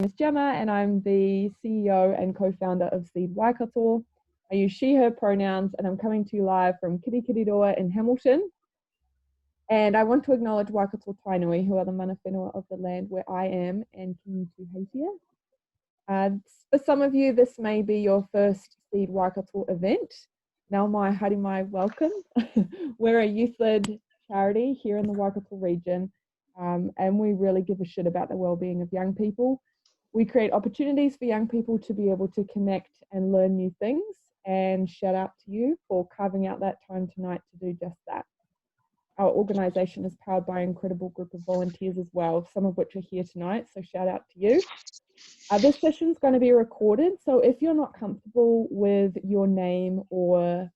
name is Gemma and I'm the CEO and co-founder of Seed Waikato. I use she, her pronouns and I'm coming to you live from Kirikiriroa in Hamilton. And I want to acknowledge Waikato Tainui, who are the mana whenua of the land where I am and Kingitu Heitia. For some of you, this may be your first Seed Waikato event. Now mai haere mai, welcome. We're a youth-led charity here in the Waikato region, and we really give a shit about the well-being of young people. We create opportunities for young people to be able to connect and learn new things, and shout out to you for carving out that time tonight to do just that. Our organisation is powered by an incredible group of volunteers as well, some of which are here tonight, so shout out to you. This session is going to be recorded, so if you're not comfortable with your name or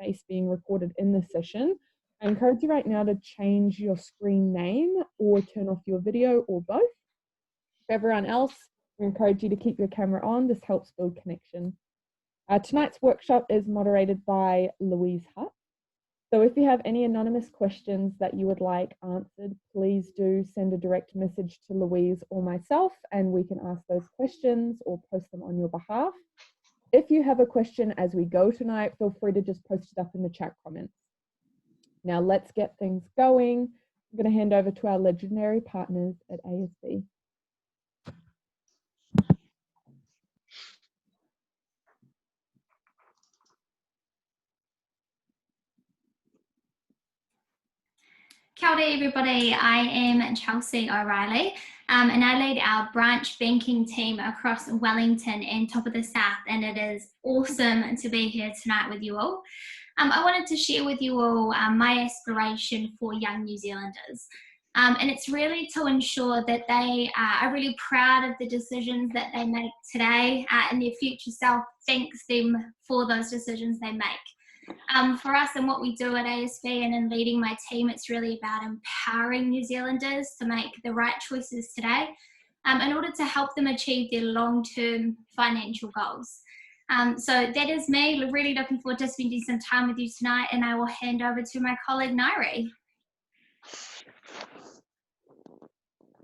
face being recorded in this session, I encourage you right now to change your screen name or turn off your video or both. For everyone else, we encourage you to keep your camera on. This helps build connection. Tonight's workshop is moderated by Louise Hutt. So if you have any anonymous questions that you would like answered, please do send a direct message to Louise or myself and we can ask those questions or post them on your behalf. If you have a question as we go tonight, feel free to just post it up in the chat comments. Now let's get things going. I'm going to hand over to our legendary partners at ASB. Kia ora everybody, I am Chelsea O'Reilly and I lead our branch banking team across Wellington and top of the south, and it is awesome to be here tonight with you all. I wanted to share with you all my aspiration for young New Zealanders, and it's really to ensure that they are really proud of the decisions that they make today and their future self thanks them for those decisions they make. For us and what we do at ASB and in leading my team, it's really about empowering New Zealanders to make the right choices today in order to help them achieve their long-term financial goals. So that is me, really looking forward to spending some time with you tonight, and I will hand over to my colleague Nairi.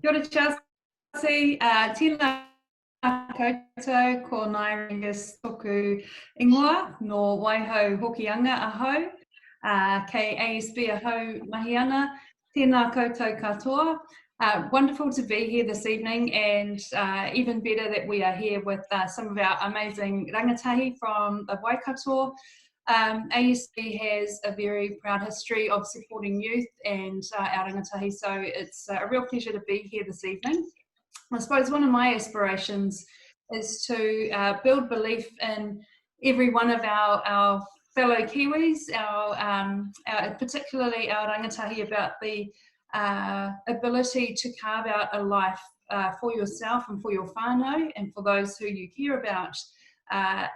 Kia ora Chelsea, tēnā koutou ko Nairingas toku ingoa no waiho hokianga ahau, kei ASB ahau mahi ana, tēnā koutou katoa. Wonderful to be here this evening, and even better that we are here with some of our amazing rangatahi from the Waikato. ASB has a very proud history of supporting youth and our rangatahi, so it's a real pleasure to be here this evening. I suppose one of my aspirations is to build belief in every one of our fellow Kiwis, particularly our rangatahi, about the ability to carve out a life for yourself and for your whānau and for those who you care about,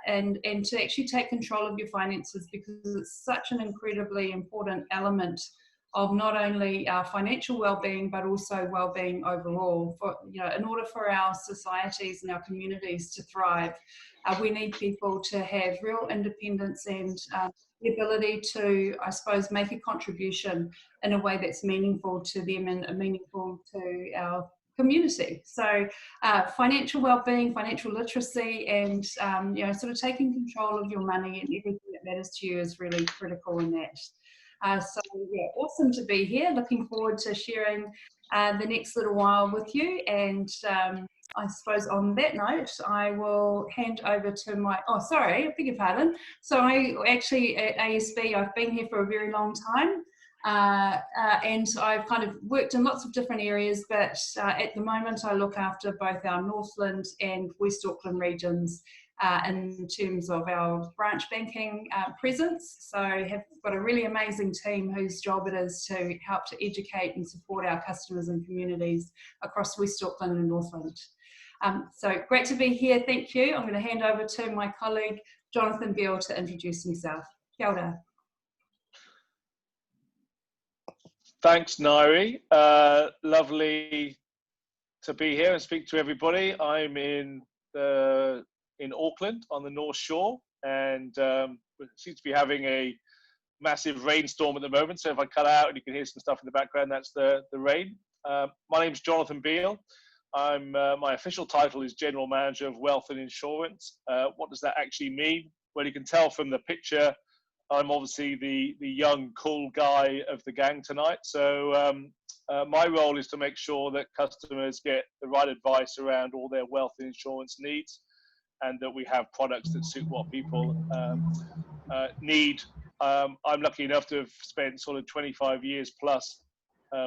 and to actually take control of your finances, because it's such an incredibly important element of not only our financial well-being but also well-being overall. For, in order for our societies and our communities to thrive, we need people to have real independence and the ability to, I suppose, make a contribution in a way that's meaningful to them and meaningful to our community. So financial well-being, financial literacy, and sort of taking control of your money and everything that matters to you is really critical in that. So yeah, awesome to be here. Looking forward to sharing the next little while with you. And I suppose on that note, I will hand over to my, I beg your pardon. So I actually at ASB, I've been here for a very long time. And I've kind of worked in lots of different areas, but at the moment I look after both our Northland and West Auckland regions in terms of our branch banking presence. So have got a really amazing team whose job it is to help to educate and support our customers and communities across West Auckland and Northland. So great to be here, thank you. I'm going to hand over to my colleague Jonathan Beale to introduce himself. Kia ora. Thanks, Nairi. Lovely to be here and speak to everybody. I'm in Auckland on the North Shore, and we seem to be having a massive rainstorm at the moment. So if I cut out and you can hear some stuff in the background, that's the rain. My name's Jonathan Beale. my official title is General Manager of Wealth and Insurance. What does that actually mean? Well, you can tell from the picture, I'm obviously the young, cool guy of the gang tonight. So my role is to make sure that customers get the right advice around all their wealth and insurance needs, and that we have products that suit what people need. I'm lucky enough to have spent sort of 25 years plus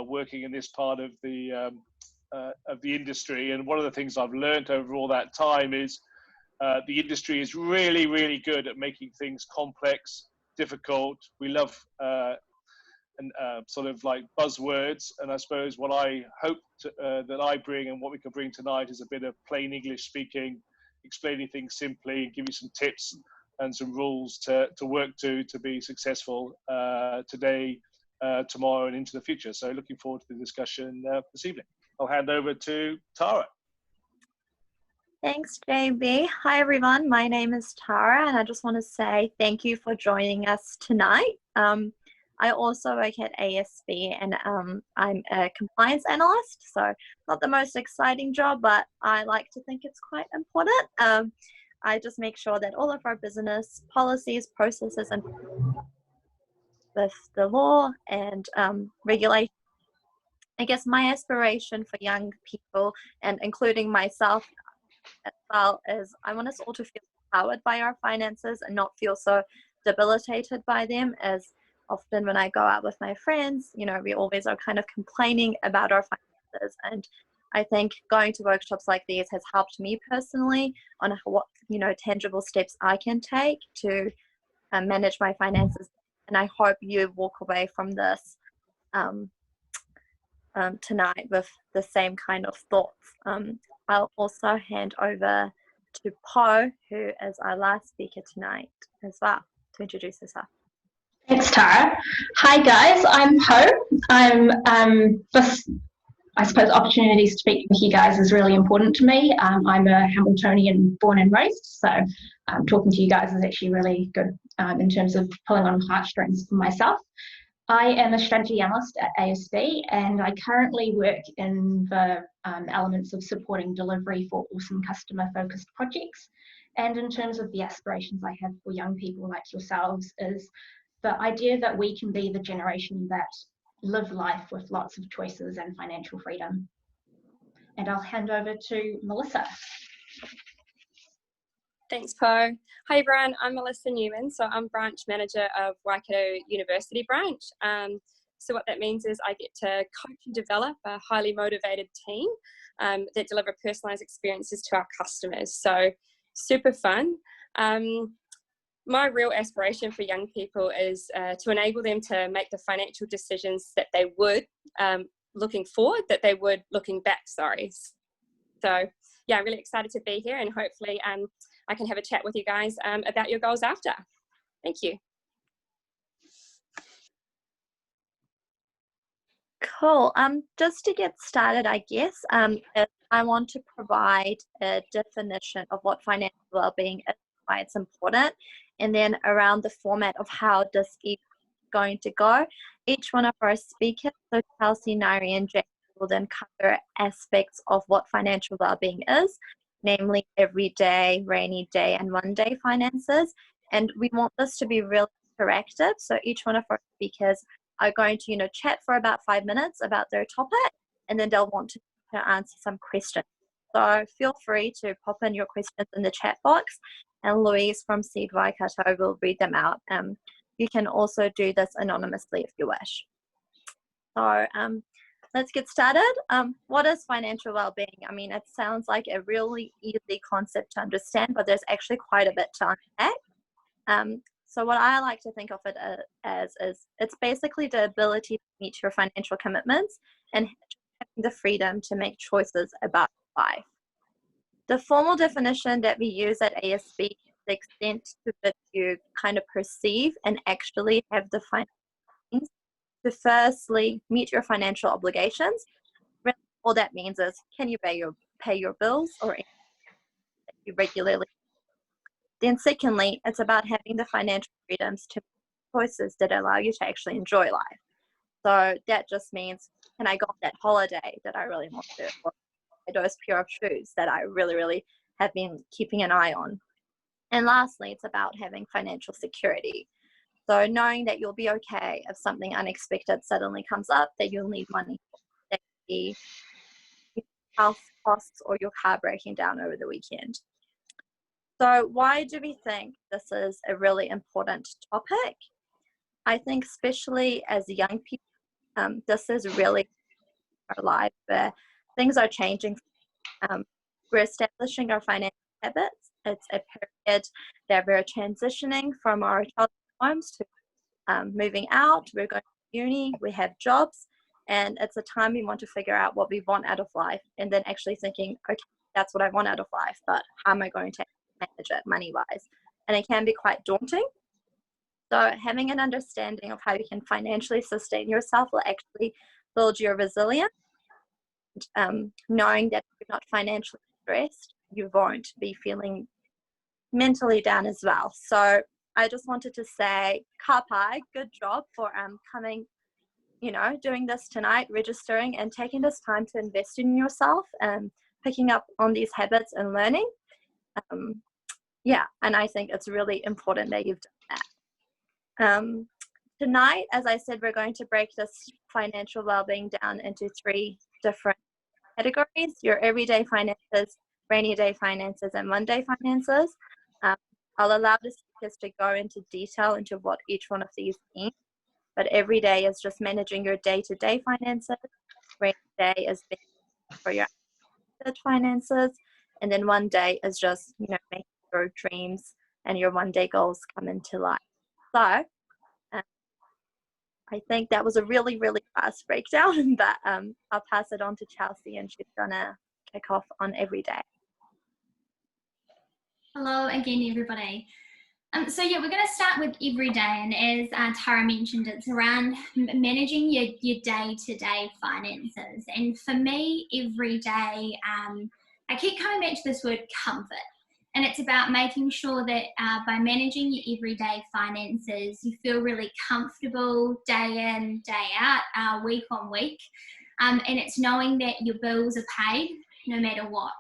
working in this part of the industry, and one of the things I've learned over all that time is the industry is really, really good at making things complex, difficult. We love sort of like buzzwords, and I suppose what I hope that I bring and what we can bring tonight is a bit of plain English speaking, explaining things simply, give you some tips and some rules to work to be successful today, tomorrow, and into the future. So looking forward to the discussion this evening. I'll hand over to Tarah. Thanks, JB. Hi, everyone. My name is Tarah, and I just want to say thank you for joining us tonight. I also work at ASB, and I'm a compliance analyst, so not the most exciting job, but I like to think it's quite important. I just make sure that all of our business policies, processes, and with the law and regulation. I guess my aspiration for young people, and including myself as well, is I want us all to feel empowered by our finances and not feel so debilitated by them. As often when I go out with my friends, you know, we always are kind of complaining about our finances. And I think going to workshops like these has helped me personally on what, you know, tangible steps I can take to manage my finances. And I hope you walk away from this tonight with the same kind of thoughts. I'll also hand over to Po, who is our last speaker tonight as well, to introduce herself. Thanks, Tara. Hi guys, I'm Po. I suppose opportunities to speak with you guys is really important to me. I'm a Hamiltonian born and raised, so talking to you guys is actually really good in terms of pulling on heartstrings for myself. I am a strategy analyst at ASB, and I currently work in the elements of supporting delivery for awesome customer-focused projects. And in terms of the aspirations I have for young people like yourselves is the idea that we can be the generation that live life with lots of choices and financial freedom. And I'll hand over to Melissa. Thanks, Po. Hi everyone, I'm Melissa Newman, so I'm branch manager of Waikato University branch. So what that means is I get to coach and develop a highly motivated team that deliver personalised experiences to our customers. So super fun. My real aspiration for young people is to enable them to make the financial decisions that they would looking forward, that they would looking back, sorry. So yeah, I'm really excited to be here, and hopefully I can have a chat with you guys about your goals after. Thank you. Cool. Just to get started, I guess, I want to provide a definition of what financial well-being is, why it's important, and then around the format of how this is going to go. Each one of our speakers, so Chelsea, Nairi, and Jane, will then cover aspects of what financial well-being is, namely everyday, rainy day, and one-day finances. And we want this to be really interactive. So each one of our speakers are going to, you know, chat for about 5 minutes about their topic, and then they'll want to answer some questions. So feel free to pop in your questions in the chat box, and Louise from Seed Waikato will read them out. You can also do this anonymously if you wish. So let's get started. What is financial well-being? I mean, it sounds like a really easy concept to understand, but there's actually quite a bit to unpack. So what I like to think of it as is it's basically the ability to meet your financial commitments and having the freedom to make choices about life. The formal definition that we use at ASB is the extent to which you kind of perceive and actually have the financial to firstly meet your financial obligations. Really, all that means is, can you pay your bills or that you regularly? Then secondly, it's about having the financial freedoms to make choices that allow you to actually enjoy life. So that just means, can I go on that holiday that I really want to? Or those pair of shoes that I really, really have been keeping an eye on. And lastly, it's about having financial security. So knowing that you'll be okay if something unexpected suddenly comes up that you'll need money for, that could be house costs or your car breaking down over the weekend. So why do we think this is a really important topic? I think especially as young people, this is really our life where things are changing. We're establishing our financial habits. It's a period that we're transitioning from our childhood homes to moving out. We're going to uni, we have jobs, and it's a time we want to figure out what we want out of life, and then actually thinking, okay, that's what I want out of life, but how am I going to manage it money-wise? And it can be quite daunting. So having an understanding of how you can financially sustain yourself will actually build your resilience. Knowing that if you're not financially stressed, you won't be feeling mentally down as well. So I just wanted to say, Kapai, good job for coming, doing this tonight, registering and taking this time to invest in yourself and picking up on these habits and learning. And I think it's really important that you've done that. Tonight, as I said, we're going to break this financial well-being down into 3 different categories: your everyday finances, rainy day finances, and Monday finances. I'll allow the speakers to go into detail into what each one of these means, but every day is just managing your day-to-day finances. Rainy day is for your finances, and then one day is just making your dreams and your one-day goals come into life. So I think that was a really, really fast breakdown, but I'll pass it on to Chelsea, and she's gonna kick off on every day. Hello again, everybody. So yeah, we're going to start with every day, and as Tarah mentioned, it's around managing your day-to-day finances. And for me, every day, I keep coming back to this word comfort. And it's about making sure that by managing your everyday finances, you feel really comfortable day in, day out, week on week. And it's knowing that your bills are paid no matter what.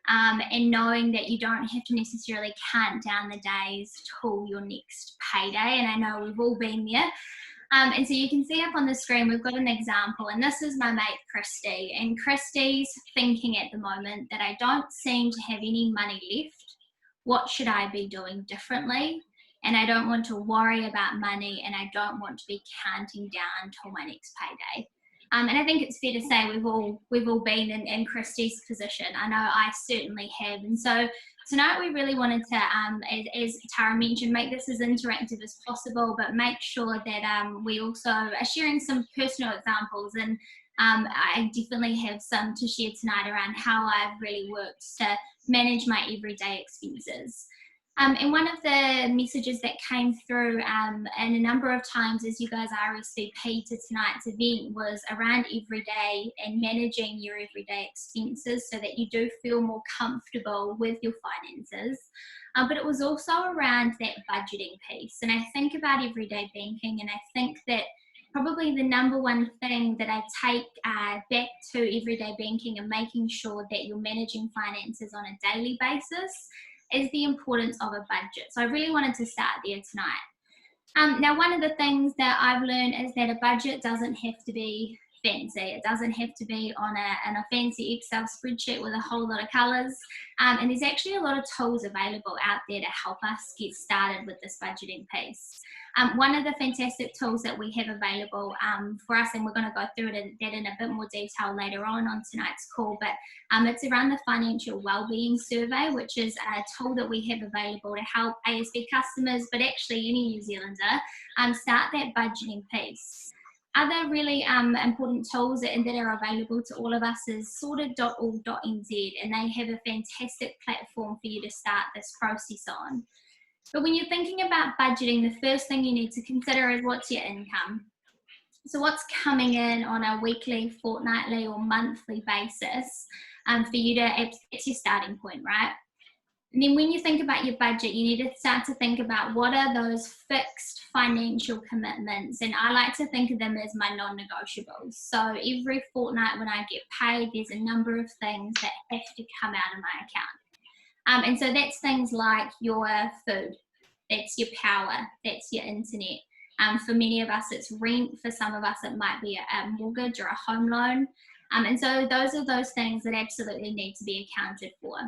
And knowing that you don't have to necessarily count down the days till your next payday. And I know we've all been there. And so you can see up on the screen, we've got an example, and this is my mate Christy. And Christy's thinking at the moment that I don't seem to have any money left. What should I be doing differently? And I don't want to worry about money, and I don't want to be counting down till my next payday. And I think it's fair to say we've all been in Christy's position. I know I certainly have. And so tonight we really wanted to, as Tarah mentioned, make this as interactive as possible, but make sure that we also are sharing some personal examples. And I definitely have some to share tonight around how I've really worked to manage my everyday expenses. And one of the messages that came through and a number of times as you guys RSVP to tonight's event was around everyday and managing your everyday expenses so that you do feel more comfortable with your finances. But it was also around that budgeting piece. And I think about everyday banking, and I think that probably the number one thing that I take back to everyday banking and making sure that you're managing finances on a daily basis is the importance of a budget. So I really wanted to start there tonight. Now, one of the things that I've learned is that a budget doesn't have to be fancy. It doesn't have to be on a fancy Excel spreadsheet with a whole lot of colours. And there's actually a lot of tools available out there to help us get started with this budgeting piece. One of the fantastic tools that we have available for us, and we're going to go through that in a bit more detail later on tonight's call, but it's around the Financial Wellbeing Survey, which is a tool that we have available to help ASB customers, but actually any New Zealander, start that budgeting piece. Other really important tools that are available to all of us is sorted.org.nz, and they have a fantastic platform for you to start this process on. But when you're thinking about budgeting, the first thing you need to consider is what's your income. So what's coming in on a weekly, fortnightly or monthly basis for you to, it's your starting point, right? And then when you think about your budget, you need to start to think about what are those fixed financial commitments. And I like to think of them as my non-negotiables. So every fortnight when I get paid, there's a number of things that have to come out of my account. And so that's things like your food, that's your power, that's your internet. For many of us, it's rent. For some of us, it might be a mortgage or a home loan. And so those are those things that absolutely need to be accounted for.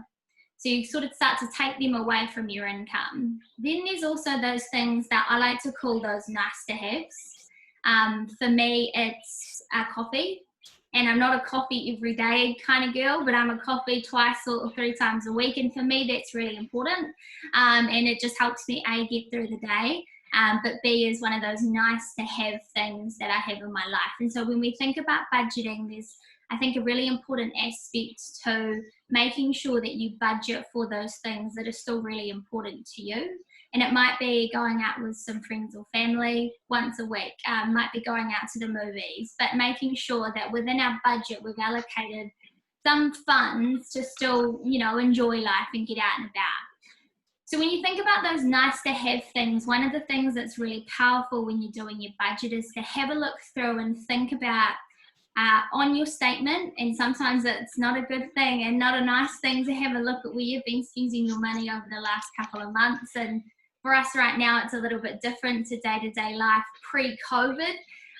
So you sort of start to take them away from your income. Then there's also those things that I like to call those nice to haves. For me, it's coffee. And I'm not a coffee every day kind of girl, but I'm a coffee twice or 3 times a week. And for me, that's really important. And it just helps me, A, get through the day. But B is one of those nice to have things that I have in my life. And so when we think about budgeting, there's, I think, a really important aspect to making sure that you budget for those things that are still really important to you. And it might be going out with some friends or family once a week, might be going out to the movies, but making sure that within our budget, we've allocated some funds to still, you know, enjoy life and get out and about. So when you think about those nice to have things, one of the things that's really powerful when you're doing your budget is to have a look through and think about on your statement, and sometimes it's not a good thing and not a nice thing to have a look at where you've been spending your money over the last couple of months. And for us right now, it's a little bit different to day-to-day life pre-COVID.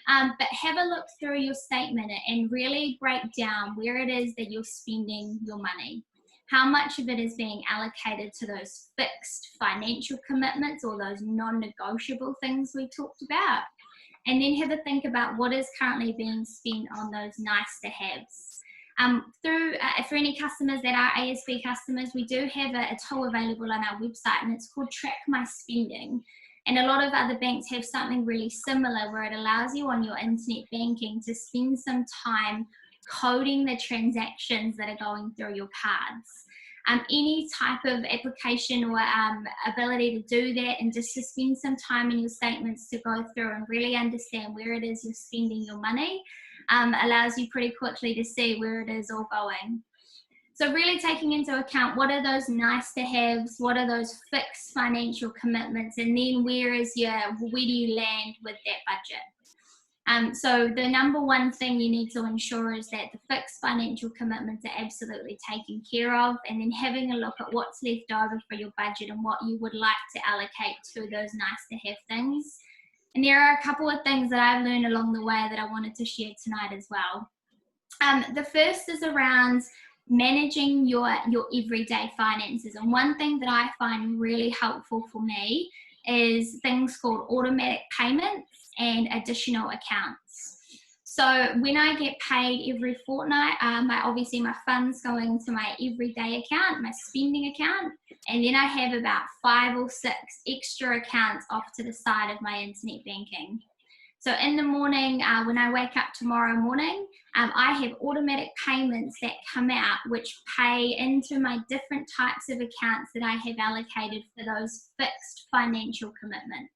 But have a look through your statement and really break down where it is that you're spending your money. How much of it is being allocated to those fixed financial commitments or those non-negotiable things we talked about? And then have a think about what is currently being spent on those nice to haves. For any customers that are ASB customers, we do have a tool available on our website, and it's called Track My Spending. And a lot of other banks have something really similar where it allows you on your internet banking to spend some time coding the transactions that are going through your cards. Any type of application or ability to do that, and just to spend some time in your statements to go through and really understand where it is you're spending your money, allows you pretty quickly to see where it is all going. So really taking into account what are those nice to haves, what are those fixed financial commitments, and then where do you land with that budget? So the number one thing you need to ensure is that the fixed financial commitments are absolutely taken care of, and then having a look at what's left over for your budget and what you would like to allocate to those nice to have things. And there are a couple of things that I've learned along the way that I wanted to share tonight as well. The first is around managing your everyday finances. And one thing that I find really helpful for me is things called automatic payments and additional accounts. So when I get paid every fortnight, obviously my funds go into my everyday account, my spending account, and then I have about 5 or 6 extra accounts off to the side of my internet banking. So in the morning, when I wake up tomorrow morning, I have automatic payments that come out which pay into my different types of accounts that I have allocated for those fixed financial commitments.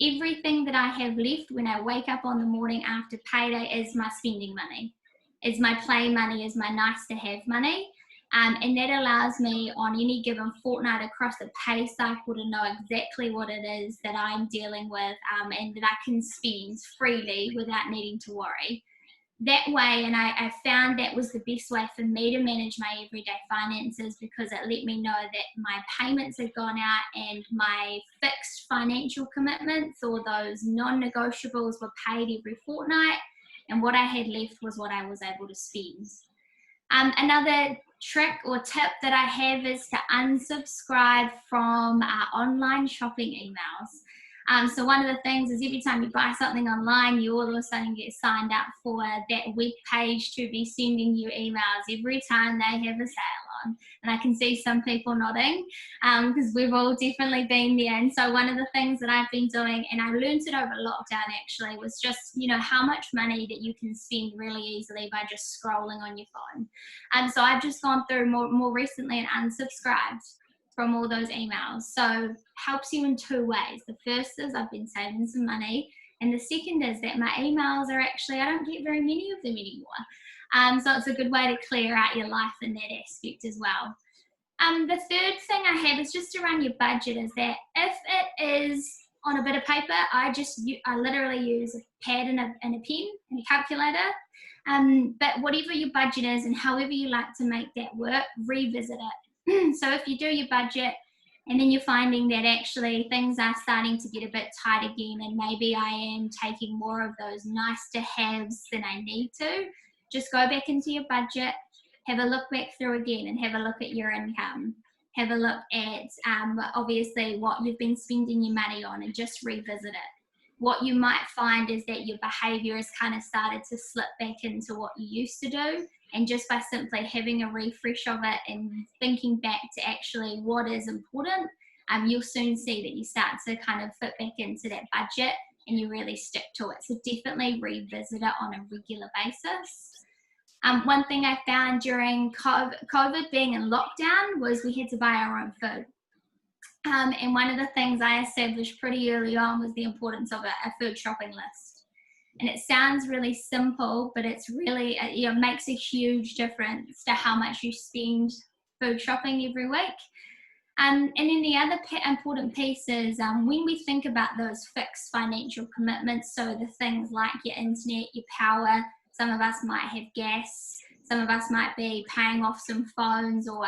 Everything that I have left when I wake up on the morning after payday is my spending money, is my play money, is my nice to have money. And that allows me on any given fortnight across the pay cycle to know exactly what it is that I'm dealing with, and that I can spend freely without needing to worry. That way, and I found that was the best way for me to manage my everyday finances, because it let me know that my payments had gone out and my fixed financial commitments or those non-negotiables were paid every fortnight, and what I had left was what I was able to spend. Another trick or tip that I have is to unsubscribe from online shopping emails. So one of the things is every time you buy something online, you all of a sudden get signed up for that web page to be sending you emails every time they have a sale on. And I can see some people nodding, because we've all definitely been there. And so one of the things that I've been doing, and I learned it over lockdown actually, was just, how much money that you can spend really easily by just scrolling on your phone. So I've just gone through more recently and unsubscribed from all those emails. So helps you in 2 ways. The first is I've been saving some money, and the second is that my emails are actually, I don't get very many of them anymore. So it's a good way to clear out your life in that aspect as well. The third thing I have is just around your budget, is that if it is on a bit of paper, I literally use a pad and a pen and a calculator. But whatever your budget is and however you like to make that work, revisit it. So if you do your budget and then you're finding that actually things are starting to get a bit tight again, and maybe I am taking more of those nice to haves than I need to, just go back into your budget, have a look back through again and have a look at your income. Have a look at obviously what you've been spending your money on, and just revisit it. What you might find is that your behavior has kind of started to slip back into what you used to do, and just by simply having a refresh of it and thinking back to actually what is important, you'll soon see that you start to kind of fit back into that budget and you really stick to it. So definitely revisit it on a regular basis. One thing I found during COVID being in lockdown was we had to buy our own food. And one of the things I established pretty early on was the importance of a food shopping list. And it sounds really simple, but it's really, it makes a huge difference to how much you spend food shopping every week. And then the other important piece is when we think about those fixed financial commitments, so the things like your internet, your power, some of us might have gas, some of us might be paying off some phones or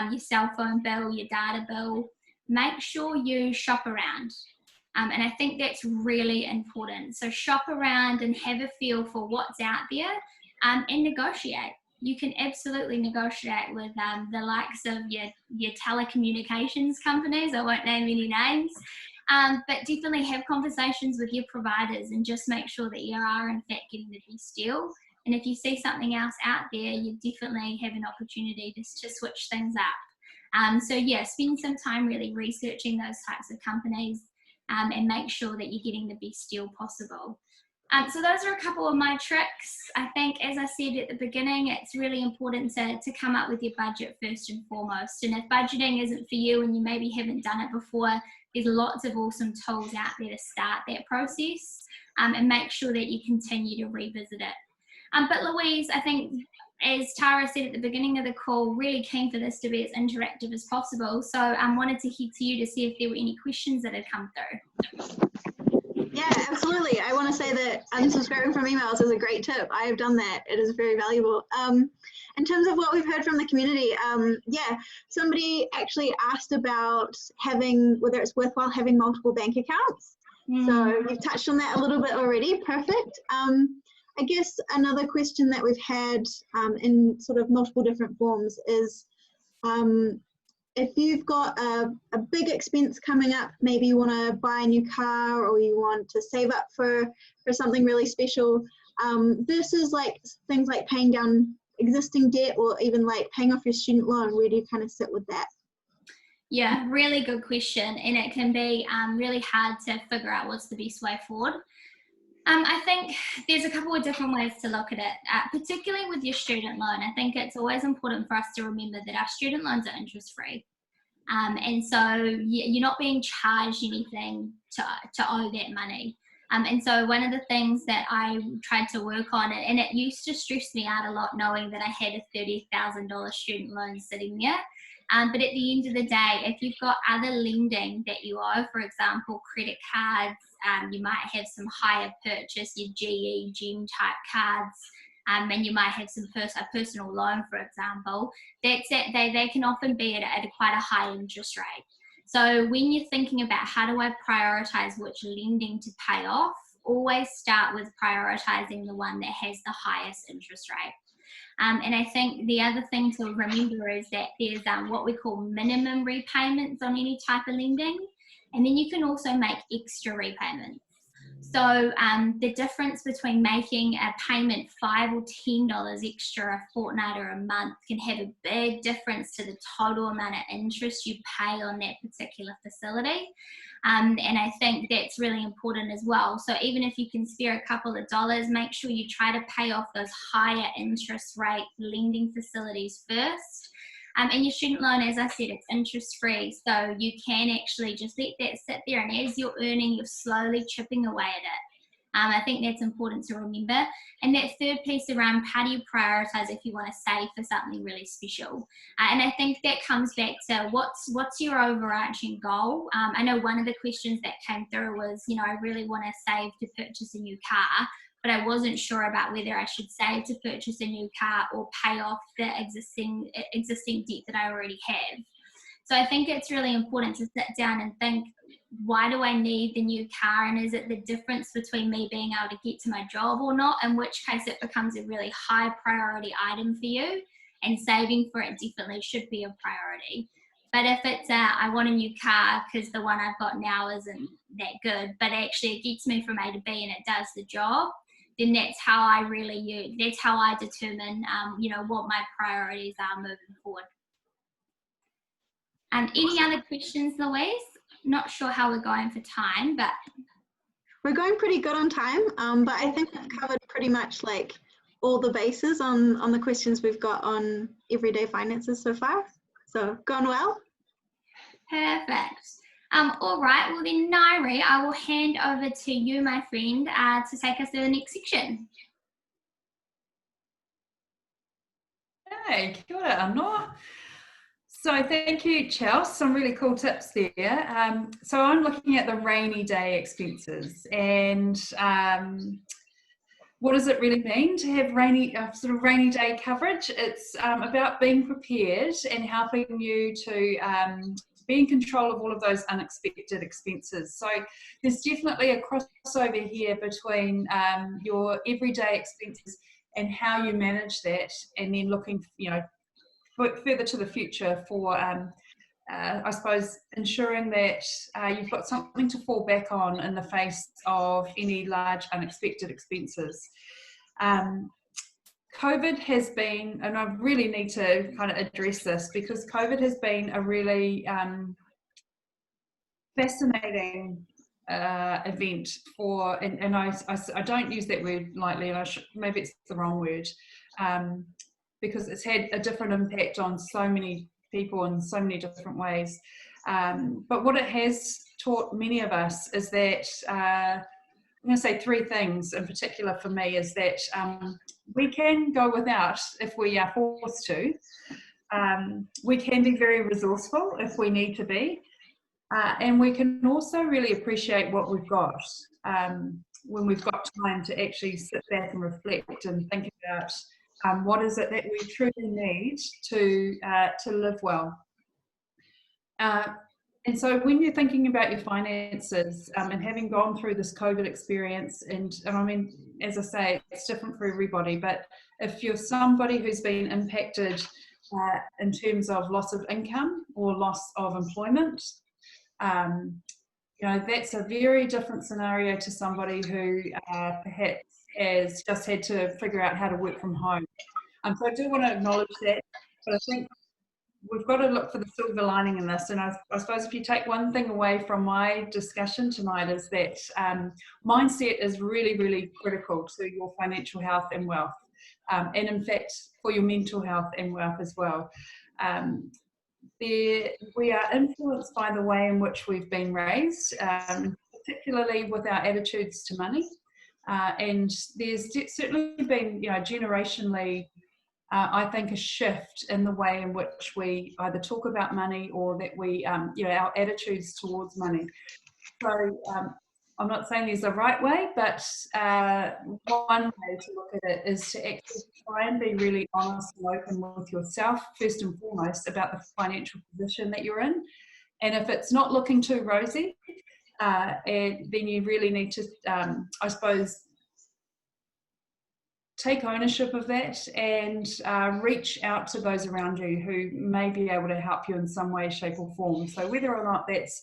your cell phone bill, your data bill. Make sure you shop around. And I think that's really important. So shop around and have a feel for what's out there and negotiate. You can absolutely negotiate with the likes of your telecommunications companies. I won't name any names. But definitely have conversations with your providers and just make sure that you are in fact getting the best deal. And if you see something else out there, you definitely have an opportunity to switch things up. So yeah, spend some time really researching those types of companies and make sure that you're getting the best deal possible. So those are a couple of my tricks. I think, as I said at the beginning, it's really important to come up with your budget first and foremost. And if budgeting isn't for you and you maybe haven't done it before, there's lots of awesome tools out there to start that process, and make sure that you continue to revisit it. But Louise, I think, as Tarah said at the beginning of the call, really keen for this to be as interactive as possible. So I wanted to head to you to see if there were any questions that had come through. Yeah, absolutely. I want to say that unsubscribing from emails is a great tip. I have done that. It is very valuable. In terms of what we've heard from the community, yeah, somebody actually asked about whether it's worthwhile having multiple bank accounts. So you've touched on that a little bit already. Perfect. I guess another question that we've had in sort of multiple different forms is if you've got a big expense coming up, maybe you want to buy a new car or you want to save up for something really special, versus like things like paying down existing debt or even like paying off your student loan, where do you kind of sit with that? Yeah, really good question. And it can be really hard to figure out what's the best way forward. I think there's a couple of different ways to look at it, particularly with your student loan. I think it's always important for us to remember that our student loans are interest free. And so you're not being charged anything to owe that money. And so one of the things that I tried to work on, and it used to stress me out a lot knowing that I had a $30,000 student loan sitting there. But at the end of the day, if you've got other lending that you owe, for example, credit cards, you might have some higher purchase, your GE, GEM type cards, and you might have a personal loan, for example, they can often be at quite a high interest rate. So when you're thinking about how do I prioritize which lending to pay off, always start with prioritizing the one that has the highest interest rate. And I think the other thing to remember is that there's what we call minimum repayments on any type of lending, and then you can also make extra repayments. So the difference between making a payment $5 or $10 extra a fortnight or a month can have a big difference to the total amount of interest you pay on that particular facility. And I think that's really important as well. So even if you can spare a couple of dollars, make sure you try to pay off those higher interest rate lending facilities first. And your student loan, as I said, it's interest free. So you can actually just let that sit there, and as you're earning, you're slowly chipping away at it. I think that's important to remember. And that third piece around how do you prioritize if you want to save for something really special? And I think that comes back to what's your overarching goal? I know one of the questions that came through was, you know, I really want to save to purchase a new car, but I wasn't sure about whether I should save to purchase a new car or pay off the existing debt that I already have. So I think it's really important to sit down and think, why do I need the new car? And is it the difference between me being able to get to my job or not? In which case it becomes a really high priority item for you, and saving for it definitely should be a priority. But if it's I want a new car because the one I've got now isn't that good, but actually it gets me from A to B and it does the job, then that's how I determine, you know, what my priorities are moving forward. Any other questions, Louise? Not sure how we're going for time, but we're going pretty good on time. But I think we've covered pretty much like all the bases on the questions we've got on everyday finances so far. So gone well. Perfect. All right. Well then, Nairi, I will hand over to you, my friend, to take us through the next section. Hey, kia ora, Anna. So thank you, Chelsea. Some really cool tips there. So I'm looking at the rainy day expenses, and what does it really mean to have sort of rainy day coverage? It's about being prepared and helping you to be in control of all of those unexpected expenses. So there's definitely a crossover here between your everyday expenses and how you manage that, and then looking, you know, further to the future for, I suppose, ensuring that you've got something to fall back on in the face of any large unexpected expenses. COVID has been, and I really need to kind of address this, because COVID has been a really fascinating event for, and I don't use that word lightly, and maybe it's the wrong word, because it's had a different impact on so many people in so many different ways. But what it has taught many of us is that, I'm going to say three things in particular for me, is that we can go without if we are forced to. We can be very resourceful if we need to be. And we can also really appreciate what we've got when we've got time to actually sit back and reflect and think about what is it that we truly need to live well. And so when you're thinking about your finances, and having gone through this COVID experience, and I mean, as I say, it's different for everybody, but if you're somebody who's been impacted in terms of loss of income or loss of employment, you know, that's a very different scenario to somebody who perhaps has just had to figure out how to work from home. So I do want to acknowledge that, but I think we've got to look for the silver lining in this. And I suppose if you take one thing away from my discussion tonight, is that mindset is really, really critical to your financial health and wealth, and in fact for your mental health and wealth as well. We are influenced by the way in which we've been raised, particularly with our attitudes to money. And there's certainly been, you know, generationally, I think, a shift in the way in which we either talk about money or that we, you know, our attitudes towards money. So I'm not saying there's a right way, but one way to look at it is to actually try and be really honest and open with yourself, first and foremost, about the financial position that you're in. And if it's not looking too rosy, then you really need to, I suppose, take ownership of that and reach out to those around you who may be able to help you in some way, shape or form. So whether or not that's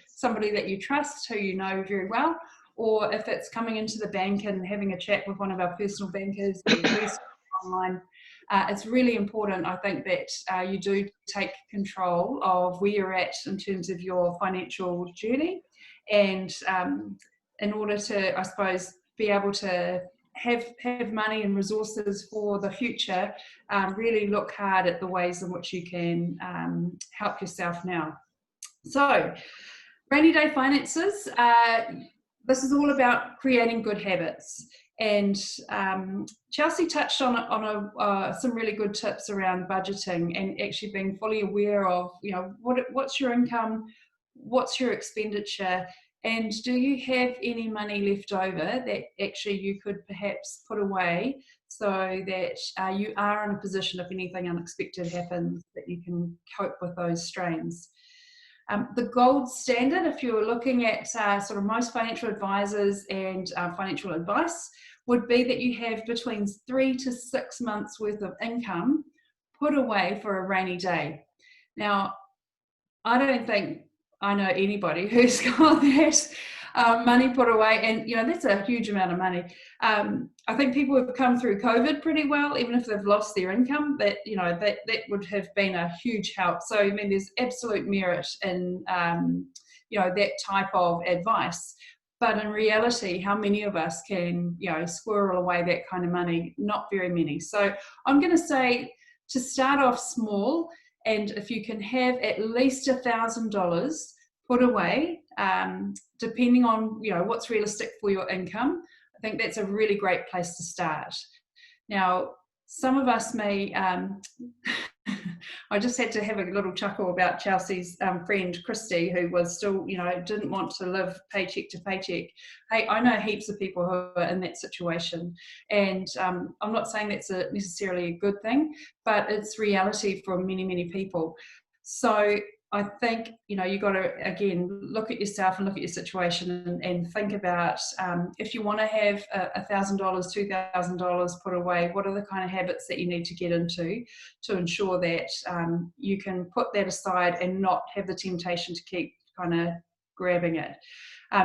somebody that you trust, who you know very well, or if it's coming into the bank and having a chat with one of our personal bankers or online, it's really important, I think, that you do take control of where you're at in terms of your financial journey, and in order to, I suppose, be able to have money and resources for the future, really look hard at the ways in which you can help yourself now. So, rainy day finances, this is all about creating good habits. And Chelsea touched on some really good tips around budgeting and actually being fully aware of, you know, what's your income, what's your expenditure, and do you have any money left over that actually you could perhaps put away so that you are in a position, if anything unexpected happens, that you can cope with those strains. The gold standard, if you're looking at sort of most financial advisors and financial advice, would be that you have between 3 to 6 months worth of income put away for a rainy day. Now, I don't think I know anybody who's got that money put away, and you know, that's a huge amount of money. I think people have come through COVID pretty well, even if they've lost their income, that, you know, that would have been a huge help. So I mean, there's absolute merit in you know, that type of advice. But in reality, how many of us can, you know, squirrel away that kind of money? Not very many. So I'm going to say to start off small, and if you can have at least $1,000 put away, depending on, you know, what's realistic for your income, I think that's a really great place to start. Now, some of us may, I just had to have a little chuckle about Chelsea's friend Christy, who was still, you know, didn't want to live paycheck to paycheck. Hey, I know heaps of people who are in that situation, and I'm not saying that's necessarily a good thing, but it's reality for many, many people. So I think, you know, you got to, again, look at yourself and look at your situation and think about if you want to have $1,000, $2,000 put away, what are the kind of habits that you need to get into to ensure that you can put that aside and not have the temptation to keep kind of grabbing it.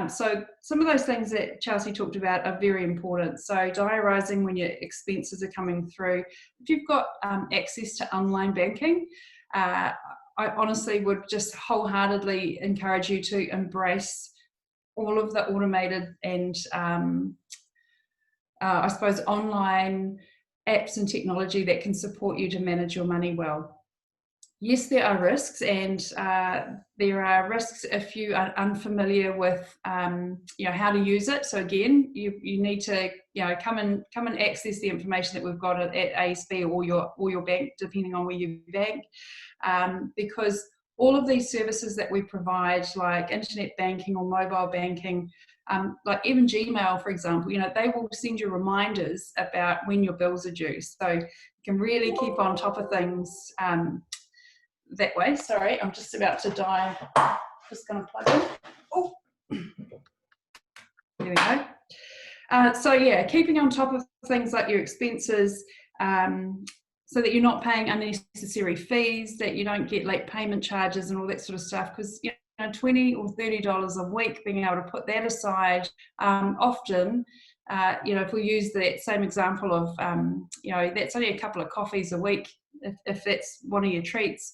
So some of those things that Chelsea talked about are very important. So diarising when your expenses are coming through. If you've got access to online banking, I honestly would just wholeheartedly encourage you to embrace all of the automated and I suppose online apps and technology that can support you to manage your money well. Yes, there are risks, and there are risks if you are unfamiliar with you know, how to use it. So again, you need to, you know, come and access the information that we've got at ASB or your bank, depending on where you bank, because all of these services that we provide, like internet banking or mobile banking, like even Gmail, for example, you know, they will send you reminders about when your bills are due, so you can really keep on top of things that way. Sorry, I'm just about to die. Just going to plug in. Oh, there we go. So yeah, keeping on top of things like your expenses, so that you're not paying unnecessary fees, that you don't get late payment charges and all that sort of stuff. Because, you know, $20 or $30 a week, being able to put that aside, often, you know, if we use that same example of, you know, that's only a couple of coffees a week, if that's one of your treats.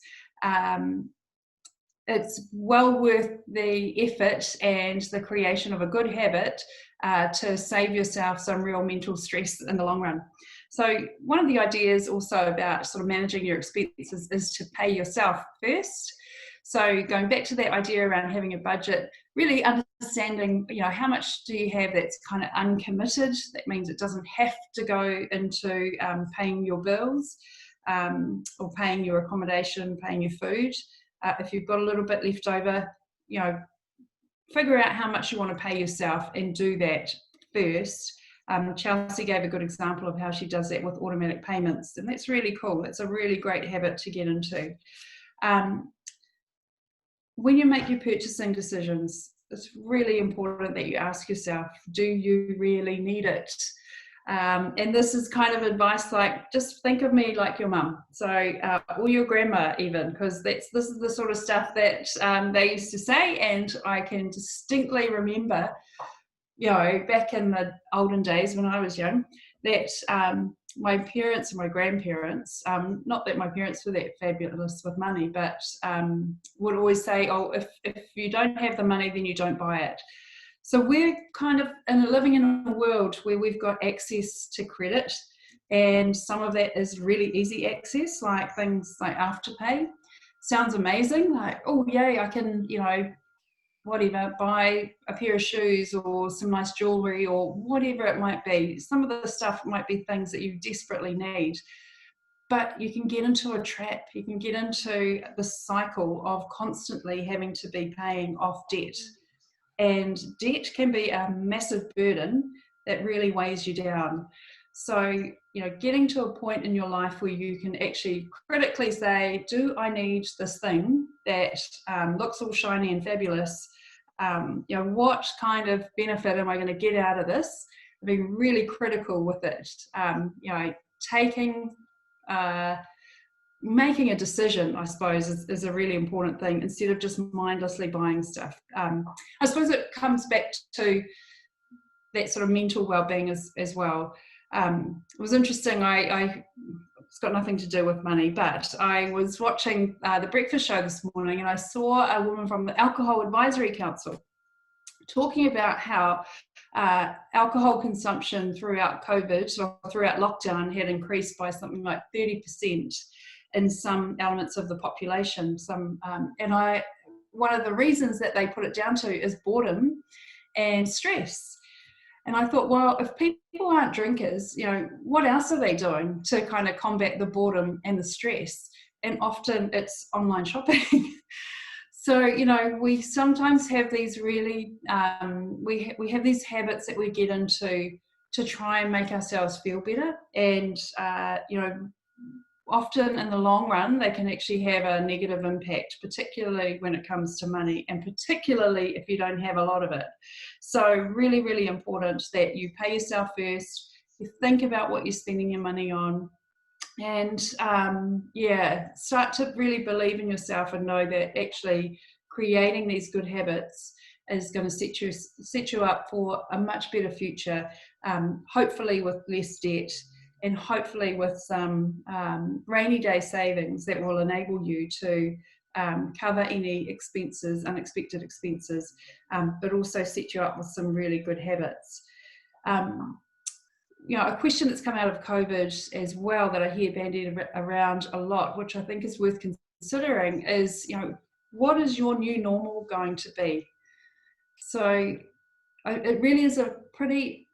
It's well worth the effort and the creation of a good habit to save yourself some real mental stress in the long run. So one of the ideas also about sort of managing your expenses is to pay yourself first. So going back to that idea around having a budget, really understanding, you know, how much do you have that's kind of uncommitted. That means it doesn't have to go into paying your bills or paying your accommodation, paying your food. If you've got a little bit left over, you know, figure out how much you want to pay yourself and do that first. Chelsea gave a good example of how she does that with automatic payments, and that's really cool. It's a really great habit to get into. When you make your purchasing decisions, it's really important that you ask yourself, do you really need it? And this is kind of advice like, just think of me like your mum, so or your grandma even, because this is the sort of stuff that they used to say, and I can distinctly remember, you know, back in the olden days when I was young, that my parents and my grandparents, not that my parents were that fabulous with money, but would always say, oh, if you don't have the money, then you don't buy it. So we're kind of living in a world where we've got access to credit, and some of that is really easy access, like things like Afterpay. Sounds amazing, like, oh yay, I can, you know, whatever, buy a pair of shoes or some nice jewelry or whatever it might be. Some of the stuff might be things that you desperately need, but you can get into a trap. You can get into the cycle of constantly having to be paying off debt. And debt can be a massive burden that really weighs you down. So, you know, getting to a point in your life where you can actually critically say, do I need this thing that looks all shiny and fabulous? You know, what kind of benefit am I going to get out of this? Being really critical with it. You know, making a decision, I suppose, is a really important thing, instead of just mindlessly buying stuff. I suppose it comes back to that sort of mental well-being as well. It was interesting, it's got nothing to do with money, but I was watching the breakfast show this morning, and I saw a woman from the Alcohol Advisory Council talking about how alcohol consumption throughout COVID or throughout lockdown had increased by something like 30% in some elements of the population. One of the reasons that they put it down to is boredom and stress. And I thought, well, if people aren't drinkers, you know, what else are they doing to kind of combat the boredom and the stress? And often it's online shopping. So, you know, we sometimes have these really, we have these habits that we get into to try and make ourselves feel better. And, you know, often in the long run, they can actually have a negative impact, particularly when it comes to money, and particularly if you don't have a lot of it. So really, really important that you pay yourself first, you think about what you're spending your money on, and start to really believe in yourself and know that actually creating these good habits is going to set you up for a much better future, hopefully with less debt, and hopefully with some rainy day savings that will enable you to cover any expenses, unexpected expenses, but also set you up with some really good habits. You know, a question that's come out of COVID as well that I hear bandied around a lot, which I think is worth considering, is, you know, what is your new normal going to be? So it really is a pretty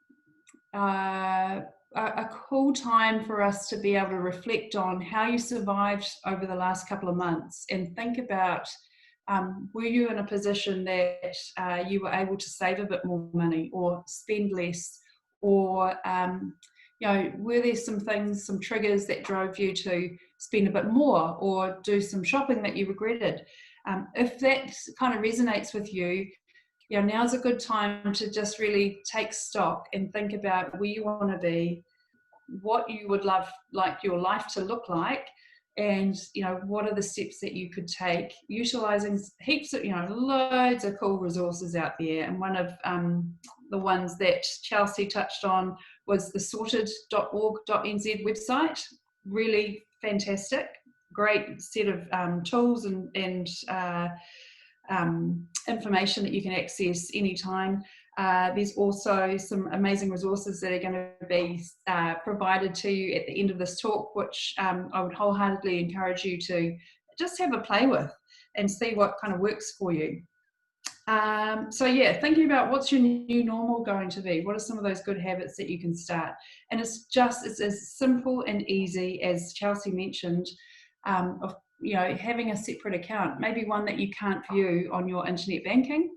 a cool time for us to be able to reflect on how you survived over the last couple of months, and think about, were you in a position that you were able to save a bit more money or spend less, or you know, were there some things, some triggers that drove you to spend a bit more or do some shopping that you regretted? If that kind of resonates with you, you know, now's a good time to just really take stock and think about where you want to be, what you would love like your life to look like, and, you know, what are the steps that you could take, utilizing heaps of, you know, loads of cool resources out there. And one of the ones that Chelsea touched on was the sorted.org.nz website. Really fantastic, great set of tools and information that you can access anytime. There's also some amazing resources that are going to be provided to you at the end of this talk, which I would wholeheartedly encourage you to just have a play with and see what kind of works for you. So yeah, thinking about what's your new normal going to be, what are some of those good habits that you can start, and it's as simple and easy as Chelsea mentioned, of, you know, having a separate account, maybe one that you can't view on your internet banking,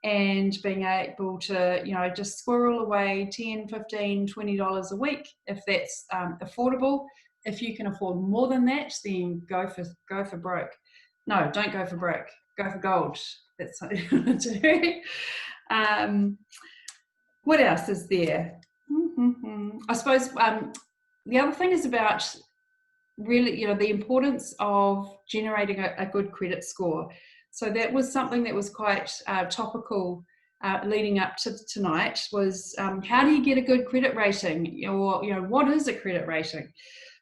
and being able to, you know, just squirrel away $10, $15, $20 a week if that's affordable. If you can afford more than that, then go for broke. No, don't go for broke. Go for gold. That's what you want to do. What else is there? I suppose the other thing is about really, you know, the importance of generating a good credit score. So that was something that was quite topical leading up to tonight, was how do you get a good credit rating, or, you know, what is a credit rating?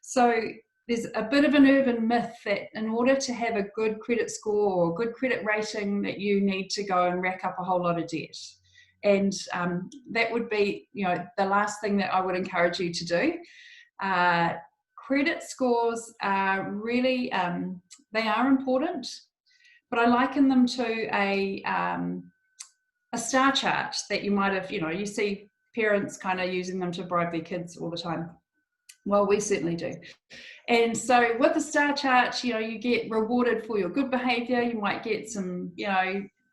So there's a bit of an urban myth that in order to have a good credit score or good credit rating that you need to go and rack up a whole lot of debt. And that would be, you know, the last thing that I would encourage you to do. Credit scores are really, they are important, but I liken them to a star chart that you might have, you see parents kind of using them to bribe their kids all the time. Well, we certainly do. And so with the star chart, you get rewarded for your good behavior. You might get some,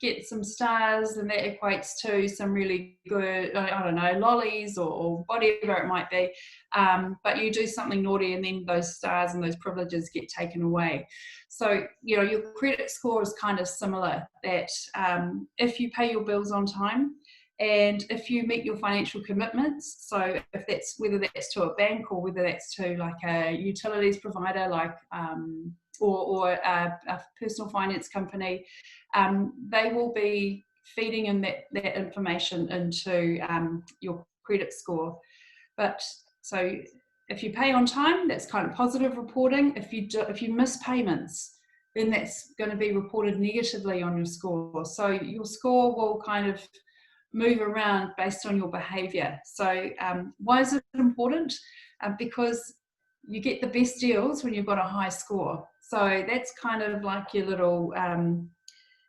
get some stars, and that equates to some really good, I don't know, lollies or whatever it might be. But you do something naughty, and then those stars and those privileges get taken away. So, your credit score is kind of similar, that if you pay your bills on time, and if you meet your financial commitments, so if that's, whether that's to a bank or whether that's to like a utilities provider, like or a personal finance company, they will be feeding in that information into your credit score. But so if you pay on time, that's kind of positive reporting. If you miss payments, then that's going to be reported negatively on your score. So your score will kind of move around based on your behavior. So why is it important? Because you get the best deals when you've got a high score. So that's kind of like your little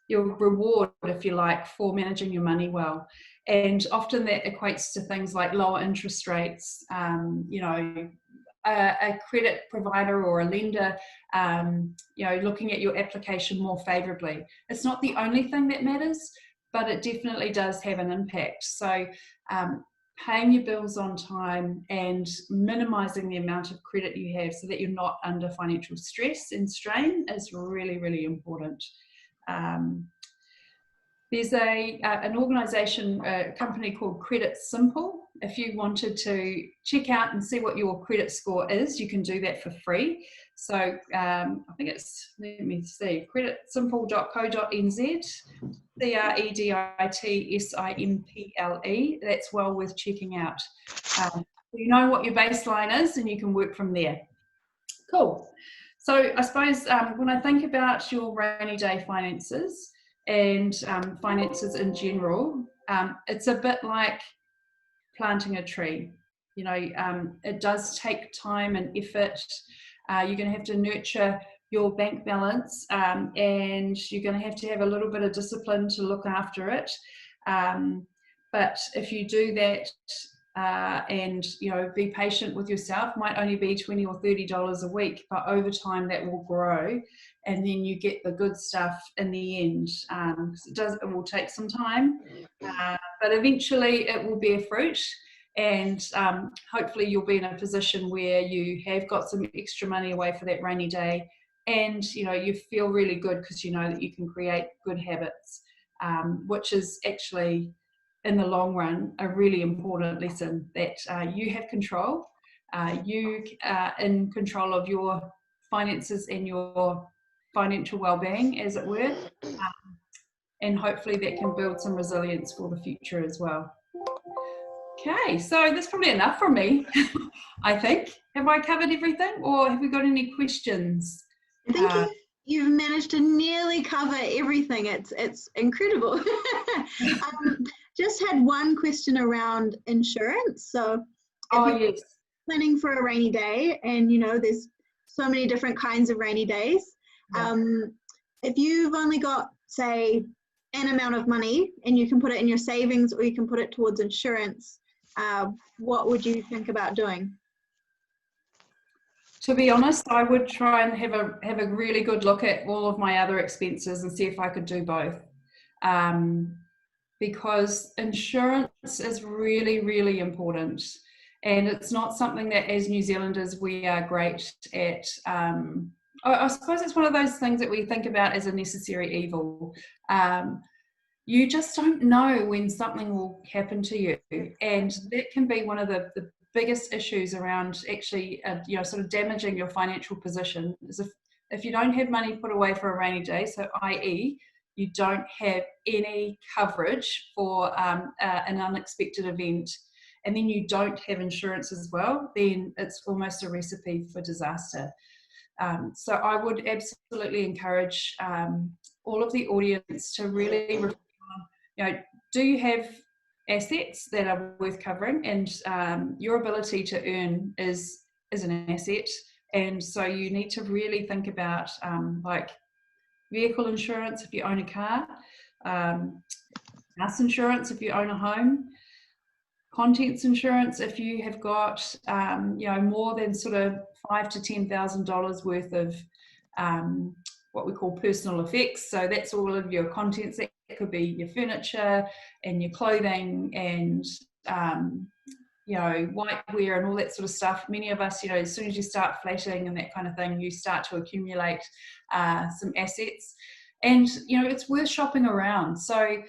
your reward, if you like, for managing your money well. And often that equates to things like lower interest rates, a credit provider or a lender, looking at your application more favorably. It's not the only thing that matters, but it definitely does have an impact. So paying your bills on time and minimizing the amount of credit you have so that you're not under financial stress and strain is really, really important. There's an organisation, a company called Credit Simple. If you wanted to check out and see what your credit score is, you can do that for free. So I think it's, let me see, creditsimple.co.nz, CREDITSIMPLE. That's well worth checking out. You know what your baseline is, and you can work from there. Cool. So I suppose when I think about your rainy day finances and finances in general, it's a bit like planting a tree. It does take time and effort. You're going to have to nurture your bank balance, and you're going to have a little bit of discipline to look after it. But if you do that, and be patient with yourself, might only be $20 or $30 a week, but over time that will grow, and then you get the good stuff in the end. It will take some time, but eventually it will bear fruit, and hopefully you'll be in a position where you have got some extra money away for that rainy day, and you feel really good because you know that you can create good habits, which is actually, in the long run, a really important lesson that you have control. You are in control of your finances and your financial well-being, as it were, and hopefully that can build some resilience for the future as well. Okay, so that's probably enough from me, I think. Have I covered everything, or have we got any questions? I think you've managed to nearly cover everything. It's incredible. Just had one question around insurance. So if you're planning for a rainy day, and there's so many different kinds of rainy days, if you've only got, say, an amount of money, and you can put it in your savings or you can put it towards insurance, what would you think about doing? To be honest, I would try and have a really good look at all of my other expenses and see if I could do both. Because insurance is really, really important. And it's not something that, as New Zealanders, we are great at. I suppose it's one of those things that we think about as a necessary evil. You just don't know when something will happen to you. And that can be one of the biggest issues around actually, sort of damaging your financial position, is if you don't have money put away for a rainy day, so i.e., you don't have any coverage for an unexpected event, and then you don't have insurance as well, then it's almost a recipe for disaster. So I would absolutely encourage all of the audience to really reflect on, do you have assets that are worth covering? And your ability to earn is an asset, and so you need to really think about like vehicle insurance if you own a car, house insurance if you own a home, contents insurance if you have got more than sort of $5,000 to $10,000 worth of what we call personal effects. So that's all of your contents. That could be your furniture and your clothing and whiteware and all that sort of stuff. Many of us, as soon as you start flatting and that kind of thing, you start to accumulate some assets, and it's worth shopping around. So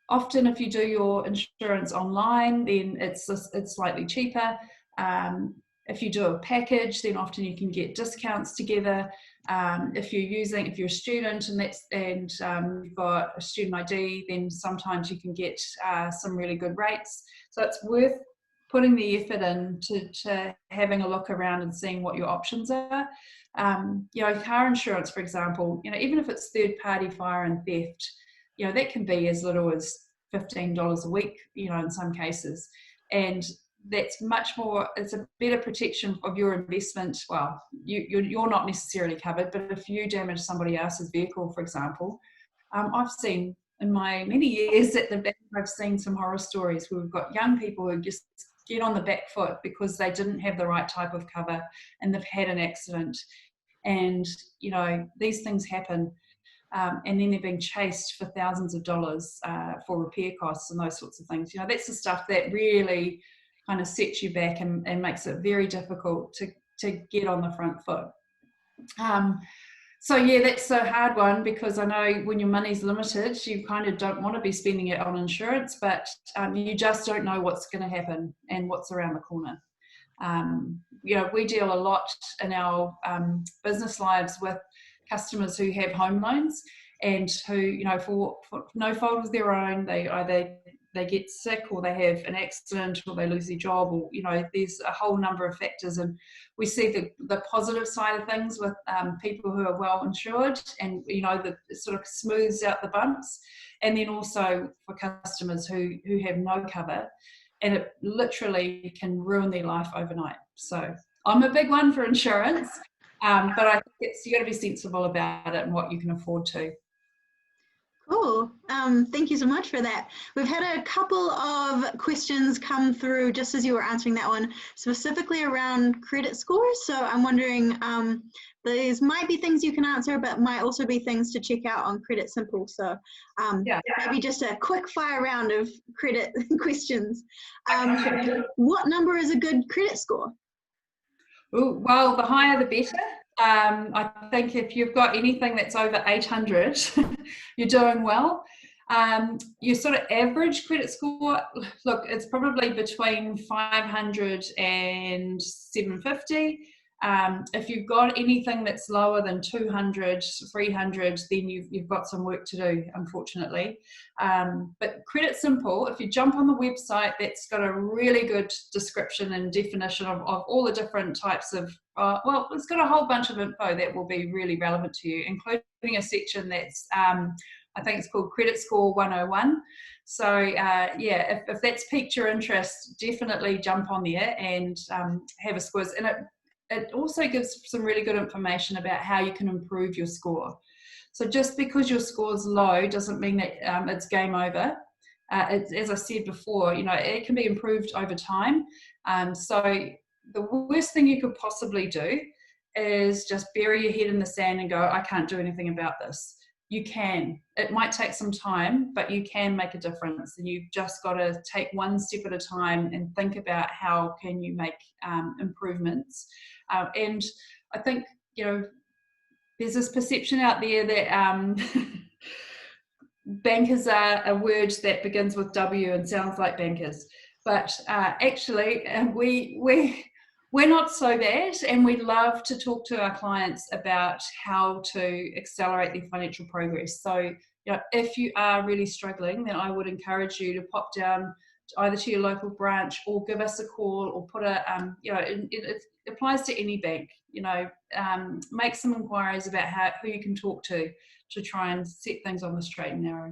often if you do your insurance online, then it's slightly cheaper. If you do a package, then often you can get discounts together. If you're a student and you've got a student ID, then sometimes you can get some really good rates. So it's worth putting the effort in to having a look around and seeing what your options are. Car insurance, for example, even if it's third-party fire and theft, that can be as little as $15 a week, in some cases. And that's much more, it's a better protection of your investment. Well, you're not necessarily covered, but if you damage somebody else's vehicle, for example, I've seen in my many years at the bank, I've seen some horror stories where we've got young people who just get on the back foot because they didn't have the right type of cover and they've had an accident. And, these things happen. And then they're being chased for thousands of dollars for repair costs and those sorts of things. That's the stuff that really kind of sets you back and makes it very difficult to get on the front foot. So yeah, that's a hard one, because I know when your money's limited, you kind of don't want to be spending it on insurance, but you just don't know what's going to happen and what's around the corner. We deal a lot in our business lives with customers who have home loans and who, for no fault of their own, they either get sick or they have an accident or they lose their job, or there's a whole number of factors. And we see the positive side of things with people who are well insured, and that sort of smooths out the bumps. And then also for customers who have no cover, and it literally can ruin their life overnight. So I'm a big one for insurance, but I think you got to be sensible about it and what you can afford to. Cool. Thank you so much for that. We've had a couple of questions come through just as you were answering that one, specifically around credit scores. So I'm wondering, these might be things you can answer, but might also be things to check out on Credit Simple. So maybe just a quick fire round of credit questions. What number is a good credit score? Ooh, well, the higher the better. I think if you've got anything that's over 800, you're doing well. Your sort of average credit score, look, it's probably between 500 and 750. If you've got anything that's lower than 200, 300, then you've got some work to do, unfortunately. But Credit Simple, if you jump on the website, that's got a really good description and definition of all the different types of, it's got a whole bunch of info that will be really relevant to you, including a section that's, I think it's called Credit Score 101. So if that's piqued your interest, definitely jump on there and have a squiz. And it also gives some really good information about how you can improve your score. So just because your score is low doesn't mean that it's game over. As I said before, it can be improved over time. So the worst thing you could possibly do is just bury your head in the sand and go, I can't do anything about this. You can. It might take some time, but you can make a difference. And you've just got to take one step at a time and think about how can you make improvements. And I think, there's this perception out there that bankers are a word that begins with W and sounds like bankers. But actually, we're not so bad, and we love to talk to our clients about how to accelerate their financial progress. So, if you are really struggling, then I would encourage you to pop down either to your local branch or give us a call, or put it applies to any bank. Make some inquiries about who you can talk to try and set things on the straight and narrow.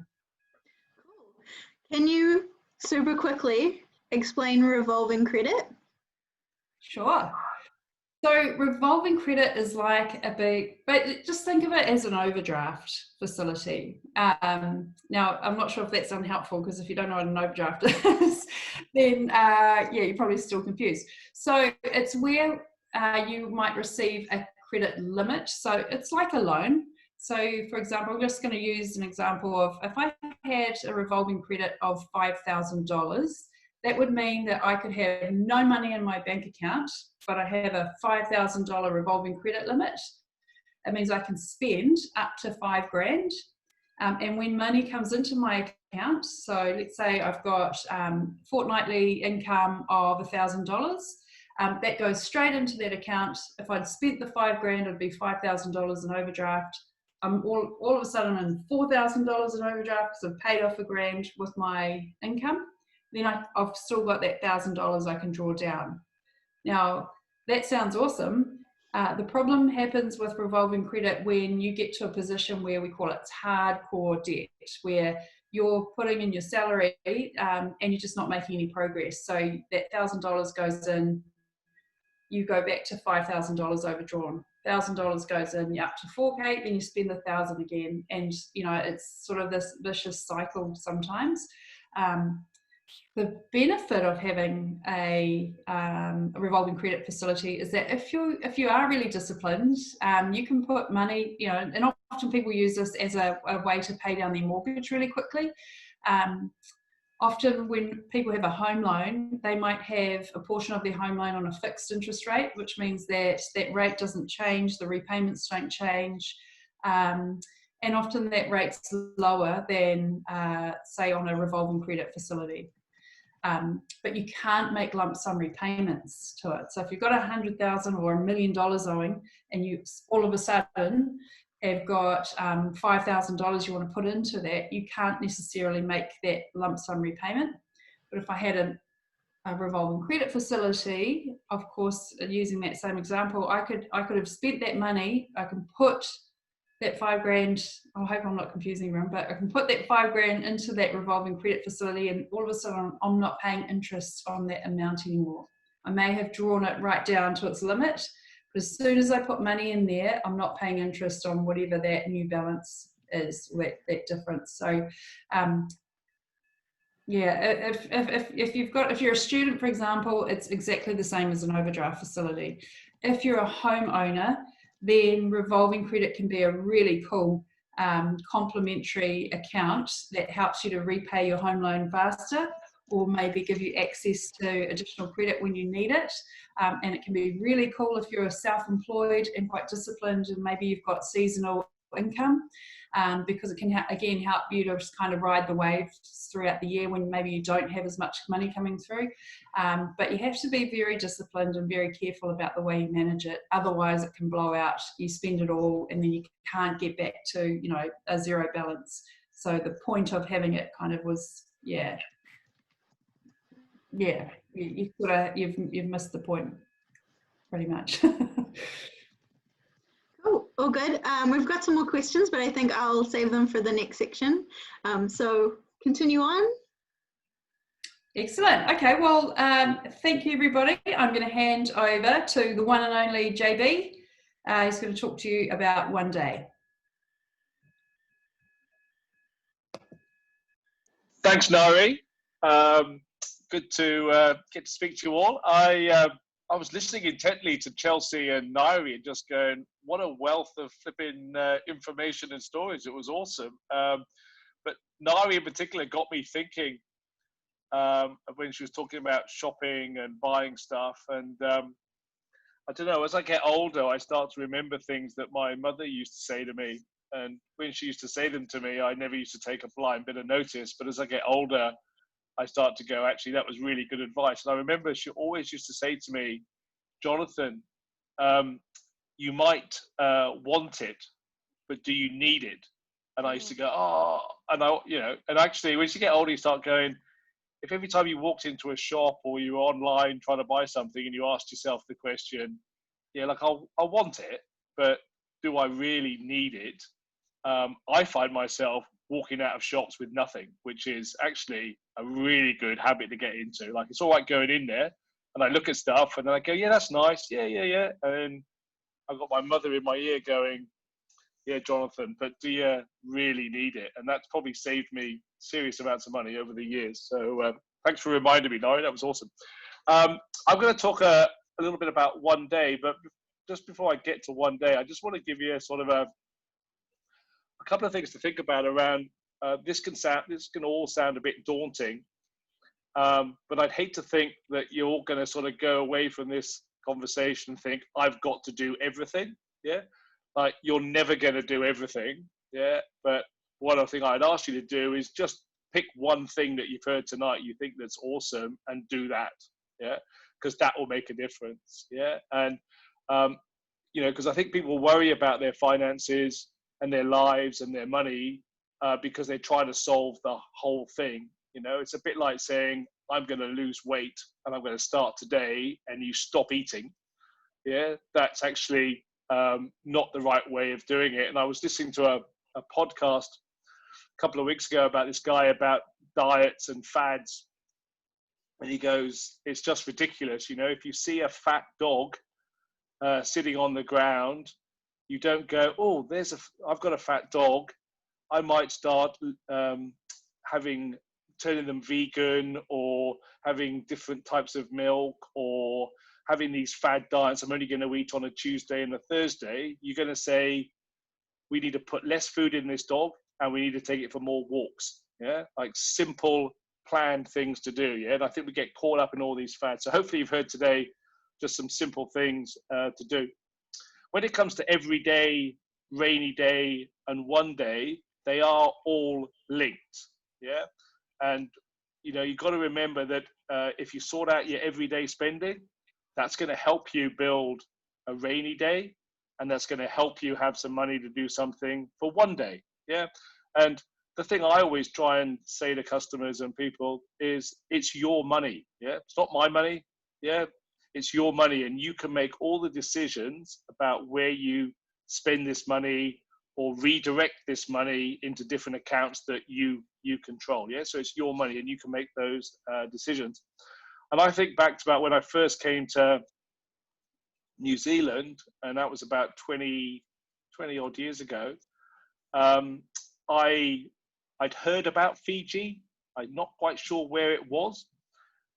Cool. Can you super quickly explain revolving credit? Sure. So revolving credit is like a big, but just think of it as an overdraft facility. Now, I'm not sure if that's unhelpful, because if you don't know what an overdraft is, then yeah, you're probably still confused. So it's where you might receive a credit limit. So it's like a loan. So for example, I'm just going to use an example of if I had a revolving credit of $5,000, that would mean that I could have no money in my bank account, but I have a $5,000 revolving credit limit. It means I can spend up to $5,000. And when money comes into my account, so let's say I've got fortnightly income of $1,000, that goes straight into that account. If I'd spent the $5,000, it'd be $5,000 in overdraft. I'm all of a sudden in $4,000 in overdraft because I've paid off $1,000 with my income. Then I've still got that $1,000 I can draw down. Now, that sounds awesome. The problem happens with revolving credit when you get to a position where we call it hardcore debt, where you're putting in your salary and you're just not making any progress. So that $1,000 goes in, you go back to $5,000 overdrawn. $1,000 goes in, you're up to $4,000, then you spend $1,000 again, and you know it's sort of this vicious cycle sometimes. The benefit of having a revolving credit facility is that if you are really disciplined, you can put money, you know, and often people use this as a way to pay down their mortgage really quickly. Often when people have a home loan, they might have a portion of their home loan on a fixed interest rate, which means that that rate doesn't change, the repayments don't change, and often that rate's lower than, say, on a revolving credit facility. But you can't make lump sum repayments to it. So if you've got $100,000 or $1 million owing, and you all of a sudden have got $5,000 you want to put into that, you can't necessarily make that lump sum repayment. But if I had a revolving credit facility, of course, using that same example, I could have spent that money. I can put that $5,000, I hope I'm not confusing everyone, but I can put that $5,000 into that revolving credit facility, and all of a sudden I'm not paying interest on that amount anymore. I may have drawn it right down to its limit, but as soon as I put money in there, I'm not paying interest on whatever that new balance is, that difference. So yeah, if you're a student, for example, it's exactly the same as an overdraft facility. If you're a homeowner, then revolving credit can be a really cool complementary account that helps you to repay your home loan faster, or maybe give you access to additional credit when you need it. And it can be really cool if you're self-employed and quite disciplined, and maybe you've got seasonal income, because it can again help you to just kind of ride the waves throughout the year when maybe you don't have as much money coming through. But you have to be very disciplined and very careful about the way you manage it. Otherwise it can blow out. You spend it all and then you can't get back to, you know, a zero balance. So the point of having it kind of was, you've missed the point pretty much. Oh, all good. We've got some more questions, but I think I'll save them for the next section. So continue on. Excellent. Okay, well, thank you, everybody. I'm going to hand over to the one and only JB. He's going to talk to you about One Day. Thanks, Nari. Good to get to speak to you all. I was listening intently to Chelsea and Nari and just going, what a wealth of flipping information and stories. It was awesome. But Nari in particular got me thinking when she was talking about shopping and buying stuff. And I don't know, as I get older, I start to remember things that my mother used to say to me. And when she used to say them to me, I never used to take a blind bit of notice. But as I get older, I start to go, actually, that was really good advice. And I remember she always used to say to me, Jonathan, you might want it, but do you need it? And I used to go, oh, and and actually, when you get older, you start going, if every time you walked into a shop or you were online trying to buy something and you asked yourself the question, like, I want it, but do I really need it? I find myself walking out of shops with nothing, which is actually a really good habit to get into. Like, it's all right going in there And I look at stuff and then I go, yeah, that's nice. Yeah. And I've got my mother in my ear going, yeah, Jonathan, but do you really need it? And that's probably saved me serious amounts of money over the years. So thanks for reminding me, Laurie. That was awesome. I'm going to talk a little bit about one day, but just before I get to one day, I just want to give you a sort of a couple of things to think about around this can all sound a bit daunting, but I'd hate to think that you're all going to sort of go away from this conversation and think, I've got to do everything. Yeah. Like, you're never going to do everything. Yeah. But one other thing I'd ask you to do is just pick one thing that you've heard tonight you think that's awesome and do that. Yeah. Because that will make a difference. Yeah. And, you know, because I think people worry about their finances and their lives and their money because they're trying to solve the whole thing. You know, it's a bit like saying, I'm going to lose weight and I'm going to start today, and you stop eating. Yeah, that's actually not the right way of doing it. And I was listening to a podcast a couple of weeks ago about this guy about diets and fads. And he goes, it's just ridiculous. You know, if you see a fat dog sitting on the ground, you don't go, oh, I've got a fat dog. I might start turning them vegan, or having different types of milk, or having these fad diets. I'm only going to eat on a Tuesday and a Thursday. You're going to say, we need to put less food in this dog and we need to take it for more walks. Yeah. Like simple planned things to do. Yeah. And I think we get caught up in all these fads. So hopefully you've heard today just some simple things to do. When it comes to every day, rainy day, and one day, they are all linked. Yeah. And, you know, you've got to remember that if you sort out your everyday spending, that's going to help you build a rainy day, and that's going to help you have some money to do something for one day. Yeah. And the thing I always try and say to customers and people is, it's your money. Yeah. It's not my money. Yeah. It's your money, and you can make all the decisions about where you spend this money or redirect this money into different accounts that you control. Yeah. So it's your money, and you can make those decisions. And I think back to about when I first came to New Zealand, and that was about 20 odd years ago. I'd heard about Fiji. I'm not quite sure where it was,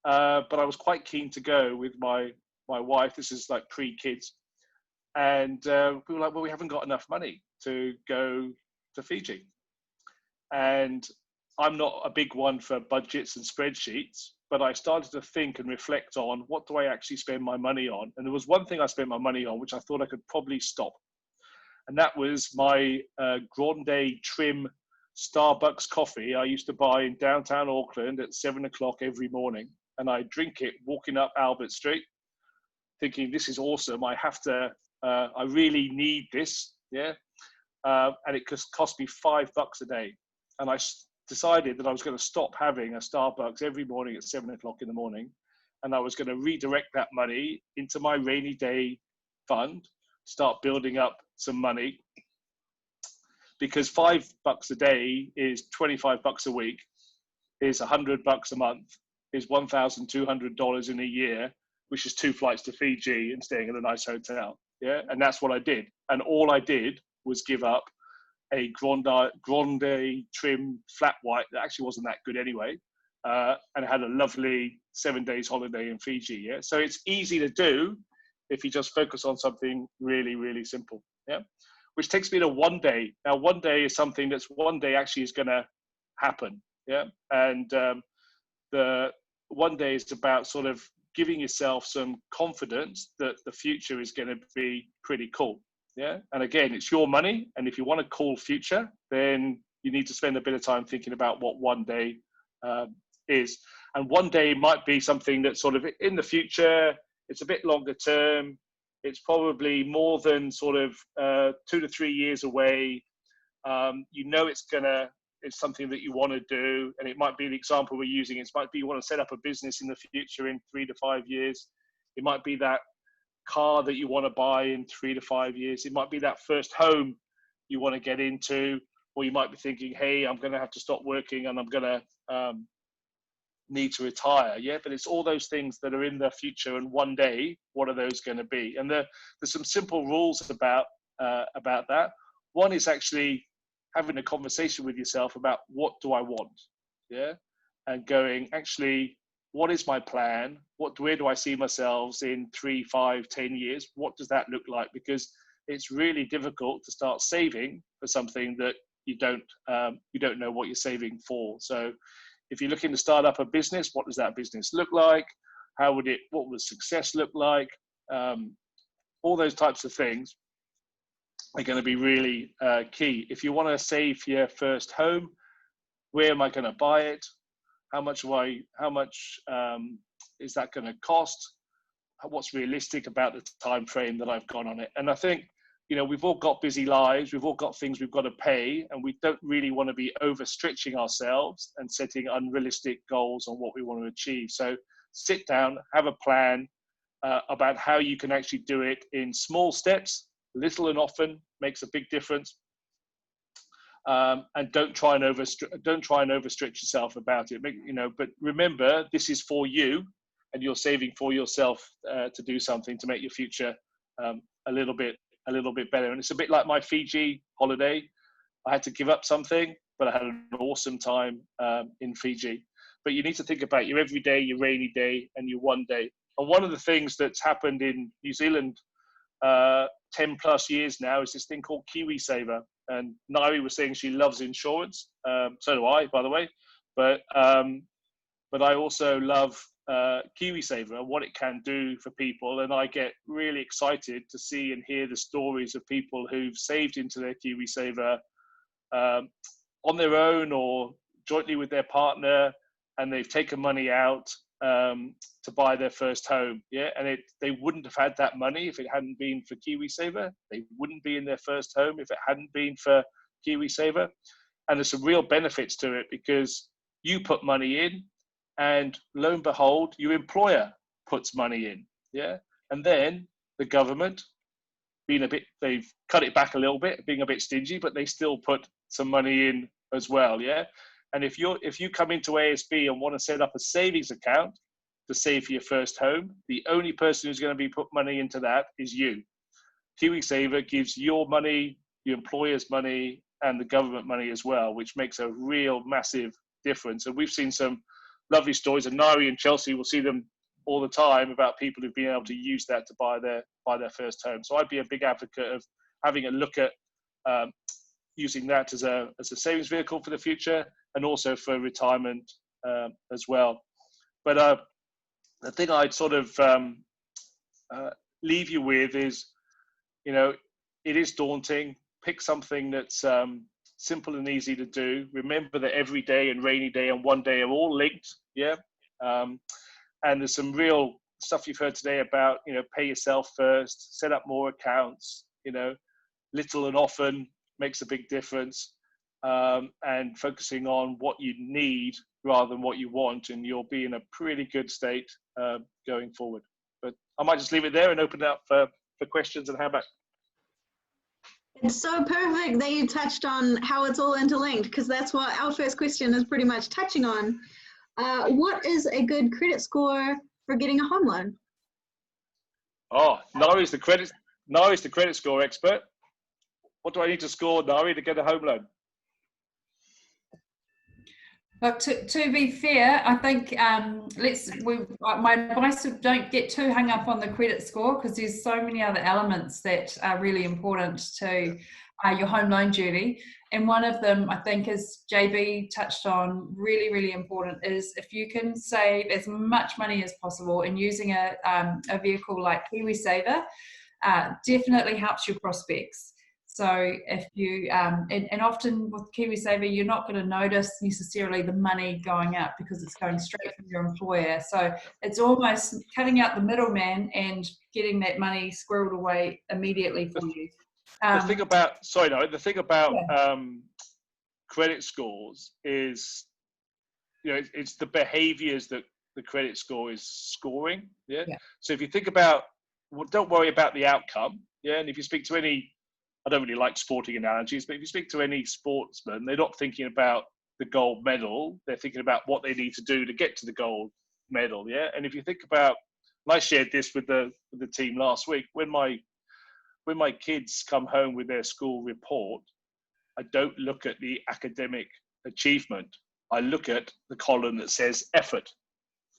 but I was quite keen to go with my wife. This is like pre-kids. And we were like, well, we haven't got enough money to go to Fiji. And I'm not a big one for budgets and spreadsheets, but I started to think and reflect on, what do I actually spend my money on? And there was one thing I spent my money on, which I thought I could probably stop. And that was my Grande Trim Starbucks coffee I used to buy in downtown Auckland at 7 o'clock every morning. And I drink it walking up Albert Street, thinking, this is awesome. I really need this. Yeah. And it cost me $5 a day. And I decided that I was going to stop having a Starbucks every morning at 7 o'clock in the morning. And I was going to redirect that money into my rainy day fund, start building up some money, because $5 a day is $25 a week, is $100 a month, is $1,200 in a year, which is 2 flights to Fiji and staying in a nice hotel. Yeah. And that's what I did. And all I did was give up a Grande Trim flat white that actually wasn't that good anyway, and had a lovely 7 days holiday in Fiji. Yeah. So it's easy to do if you just focus on something really, really simple. Yeah. Which takes me to one day. Now, one day is something that's one day actually is going to happen. Yeah. And the one day is about sort of giving yourself some confidence that the future is going to be pretty cool. Yeah. And again, it's your money. And if you want a cool future, then you need to spend a bit of time thinking about what one day is. And one day might be something that's sort of in the future. It's a bit longer term. It's probably more than sort of 2 to 3 years away. You know, it's something that you want to do. And it might be the example we're using. It might be you want to set up a business in the future in 3 to 5 years. It might be that car that you want to buy in 3 to 5 years. It might be that first home you want to get into, or you might be thinking, hey, I'm going to have to stop working and I'm going to need to retire, yeah, but it's all those things that are in the future, and one day, what are those going to be? And there's some simple rules about that. One is actually having a conversation with yourself about what do I want, yeah, and going, actually, what is my plan? Where do I see myself in 3, 5, 10 years? What does that look like? Because it's really difficult to start saving for something that you don't know what you're saving for. So if you're looking to start up a business, what does that business look like? What would success look like? All those types of things are going to be really key. If you want to save for your first home, where am I going to buy it? How much is that going to cost? What's realistic about the time frame that I've got on it? And I think, we've all got busy lives, we've all got things we've got to pay, and we don't really want to be overstretching ourselves and setting unrealistic goals on what we want to achieve. So sit down, have a plan about how you can actually do it in small steps. Little and often makes a big difference. And don't try and overstretch yourself about it. But remember, this is for you, and you're saving for yourself to do something to make your future a little bit better. And it's a bit like my Fiji holiday. I had to give up something, but I had an awesome time in Fiji. But you need to think about your everyday, your rainy day, and your one day. And one of the things that's happened in New Zealand 10 plus years now is this thing called KiwiSaver. And Nairi was saying she loves insurance. So do I, by the way. But I also love KiwiSaver and what it can do for people. And I get really excited to see and hear the stories of people who've saved into their KiwiSaver on their own or jointly with their partner, and they've taken money out to buy their first home. Yeah, and they wouldn't have had that money if it hadn't been for KiwiSaver. They wouldn't be in their first home if it hadn't been for KiwiSaver. And there's some real benefits to it, because you put money in, and lo and behold, your employer puts money in. Yeah, and then the government, they've cut it back a little bit, being a bit stingy, but they still put some money in as well. Yeah. And if you come into ASB and want to set up a savings account to save for your first home, the only person who's going to be put money into that is you. KiwiSaver gives your money, your employer's money, and the government money as well, which makes a real massive difference. And we've seen some lovely stories, and Nairi and Chelsea will see them all the time, about people who've been able to use that to buy their first home. So I'd be a big advocate of having a look at using that as a savings vehicle for the future, and also for retirement as well. But the thing I'd sort of leave you with is, it is daunting. Pick something that's simple and easy to do. Remember that every day and rainy day and one day are all linked. Yeah. And there's some real stuff you've heard today about, pay yourself first, set up more accounts, little and often makes a big difference. And focusing on what you need rather than what you want, and you'll be in a pretty good state going forward. But I might just leave it there and open it up for questions and how about. It's so perfect that you touched on how it's all interlinked, because that's what our first question is pretty much touching on. What is a good credit score for getting a home loan? Oh, Nairi's the credit score expert. What do I need to score, Nairi, to get a home loan? Look, to be fair, I think my advice is don't get too hung up on the credit score, because there's so many other elements that are really important to your home loan journey. And one of them, I think, as JB touched on, really, really important, is if you can save as much money as possible, and using a vehicle like KiwiSaver definitely helps your prospects. So if you, and often with KiwiSaver, you're not going to notice necessarily the money going up, because it's going straight from your employer. So it's almost cutting out the middleman and getting that money squirreled away immediately for you. The thing about credit scores is, it's the behaviors that the credit score is scoring. Yeah. So if you think about, don't worry about the outcome. Yeah. And if you speak to any, I don't really like sporting analogies, but if you speak to any sportsman, they're not thinking about the gold medal. They're thinking about what they need to do to get to the gold medal. Yeah. And if you think about, and I shared this with the team last week, when my kids come home with their school report, I don't look at the academic achievement. I look at the column that says effort.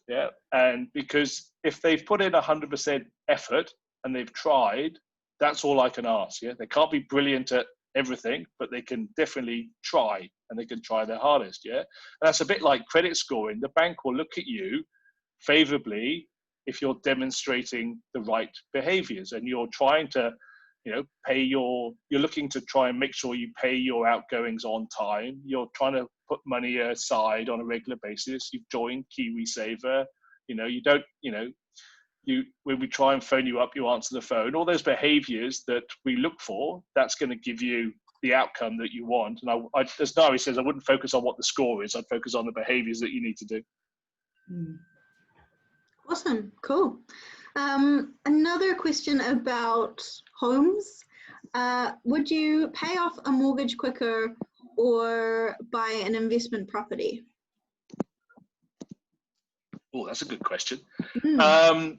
Yeah. And because if they've put in 100% effort and they've tried, that's all I can ask. Yeah. They can't be brilliant at everything, but they can definitely try, and they can try their hardest. Yeah. And that's a bit like credit scoring. The bank will look at you favorably if you're demonstrating the right behaviors and you're trying to, you're looking to try and make sure you pay your outgoings on time. You're trying to put money aside on a regular basis. You've joined KiwiSaver. You don't, when we try and phone you up, you answer the phone. All those behaviors that we look for, that's going to give you the outcome that you want. And I as Nari says, I wouldn't focus on what the score is. I'd focus on the behaviors that you need to do. Awesome, cool. Another question about homes. Would you pay off a mortgage quicker or buy an investment property? Oh, that's a good question. I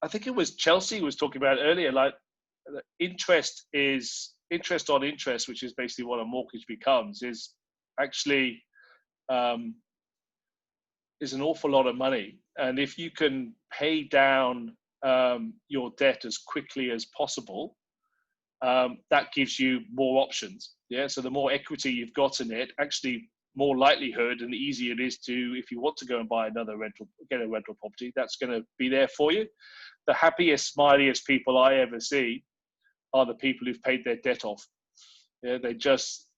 think it was Chelsea was talking about earlier, like interest on interest, which is basically what a mortgage becomes, is actually is an awful lot of money. And if you can pay down your debt as quickly as possible, that gives you more options. Yeah. So the more equity you've got in it, actually more likelihood and easier it is to, if you want to go and buy get a rental property, that's going to be there for you. The happiest, smiliest people I ever see are the people who've paid their debt off. Yeah, they just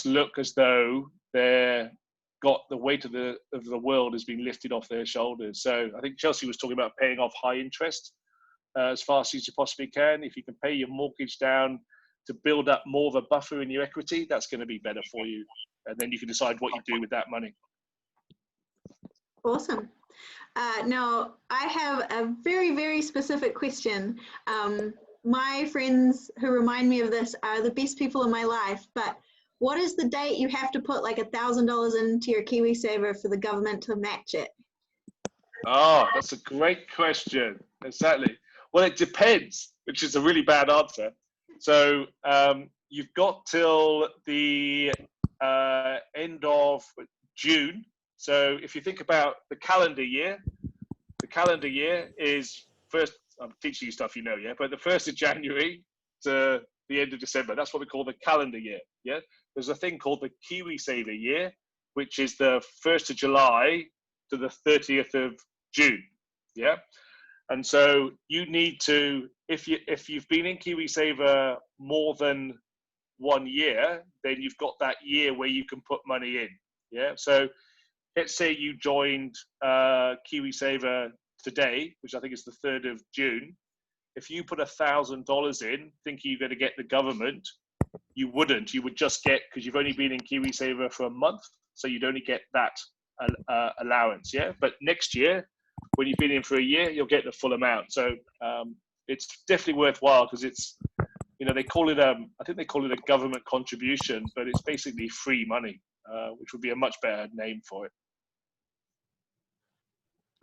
look as though they're got the weight of the world has been lifted off their shoulders. So I think Chelsea was talking about paying off high interest as fast as you possibly can. If you can pay your mortgage down to build up more of a buffer in your equity, that's going to be better for you. And then you can decide what you do with that money. Awesome. Now, I have a very, very specific question. My friends who remind me of this are the best people in my life, but what is the date you have to put like $1,000 into your KiwiSaver for the government to match it? Oh, that's a great question. Exactly. Well, it depends, which is a really bad answer. So you've got till the end of June. So if you think about the calendar year is first, I'm teaching you stuff you know, yeah, but the 1st of January to the end of December, that's what we call the calendar year, yeah? There's a thing called the KiwiSaver year, which is the 1st of July to the 30th of June, yeah? And so you need to, if you've been in KiwiSaver more than 1 year, then you've got that year where you can put money in, yeah? So let's say you joined KiwiSaver today, which I think is the 3rd of June. If you put $1,000 in, thinking you're going to get the government, you wouldn't. You would just get, because you've only been in KiwiSaver for a month, so you'd only get that allowance, yeah? But next year, when you've been in for a year, you'll get the full amount. So it's definitely worthwhile because it's, they call it, I think they call it a government contribution, but it's basically free money, which would be a much better name for it.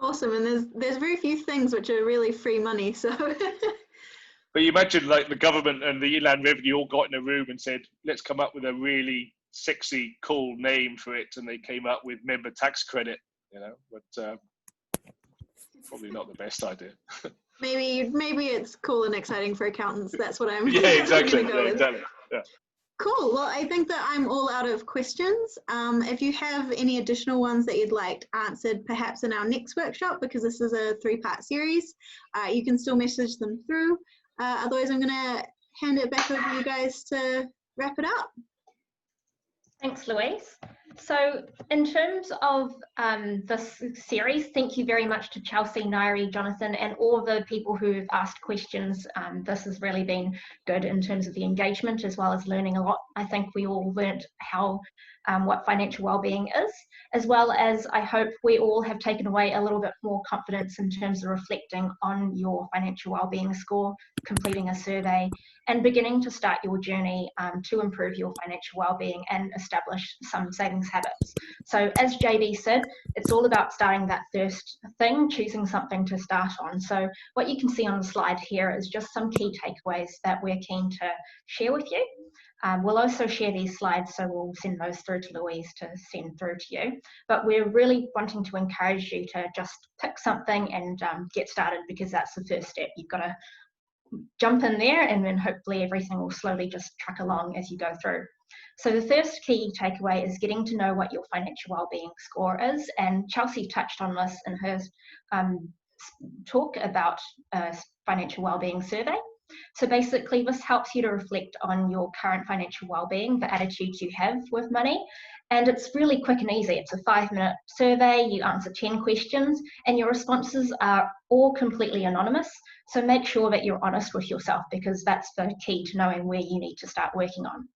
Awesome, and there's very few things which are really free money, so. But you imagine like the government and the Inland Revenue all got in a room and said, let's come up with a really sexy, cool name for it, and they came up with member tax credit, but probably not the best idea. Maybe it's cool and exciting for accountants. That's what I'm. Yeah, exactly. Exactly. Yeah. Cool. Well, I think that I'm all out of questions. If you have any additional ones that you'd like answered, perhaps in our next workshop, because this is a 3-part series, you can still message them through. Otherwise, I'm going to hand it back over to you guys to wrap it up. Thanks, Louise. So in terms of this series, thank you very much to Chelsea, Nairi, Jonathan, and all the people who've asked questions. This has really been good in terms of the engagement as well as learning a lot. I think we all learnt what financial wellbeing is, as well as I hope we all have taken away a little bit more confidence in terms of reflecting on your financial wellbeing score, completing a survey, and beginning to start your journey to improve your financial wellbeing and establish some savings habits. So as JB said, it's all about starting that first thing, choosing something to start on. So what you can see on the slide here is just some key takeaways that we're keen to share with you. We'll also share these slides, so we'll send those through to Louise to send through to you. But we're really wanting to encourage you to just pick something and get started, because that's the first step. You've got to jump in there, and then hopefully everything will slowly just truck along as you go through. So the first key takeaway is getting to know what your financial wellbeing score is, and Chelsea touched on this in her talk about financial wellbeing survey. So basically this helps you to reflect on your current financial wellbeing, the attitudes you have with money, and it's really quick and easy. It's a 5-minute survey, you answer 10 questions, and your responses are all completely anonymous. So make sure that you're honest with yourself, because that's the key to knowing where you need to start working on.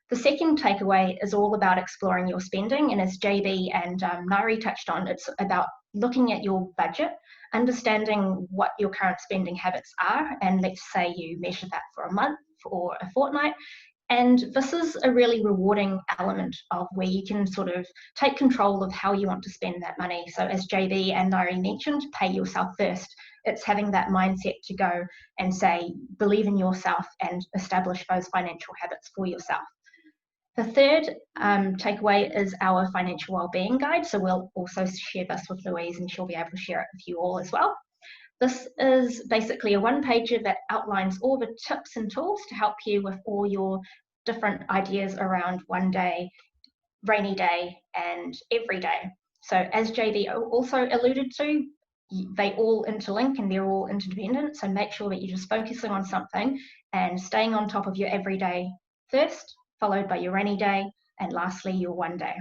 The second takeaway is all about exploring your spending, and as JB and Nairi touched on, it's about looking at your budget, understanding what your current spending habits are, and let's say you measure that for a month or a fortnight. And this is a really rewarding element of where you can sort of take control of how you want to spend that money. So as JB and Nairi mentioned, pay yourself first. It's having that mindset to go and say, believe in yourself and establish those financial habits for yourself. The third takeaway is our financial wellbeing guide. So we'll also share this with Louise, and she'll be able to share it with you all as well. This is basically a one-pager that outlines all the tips and tools to help you with all your different ideas around one day, rainy day, and every day. So as JB also alluded to, they all interlink and they're all interdependent. So make sure that you're just focusing on something and staying on top of your everyday first, followed by your rainy day, and lastly your one day.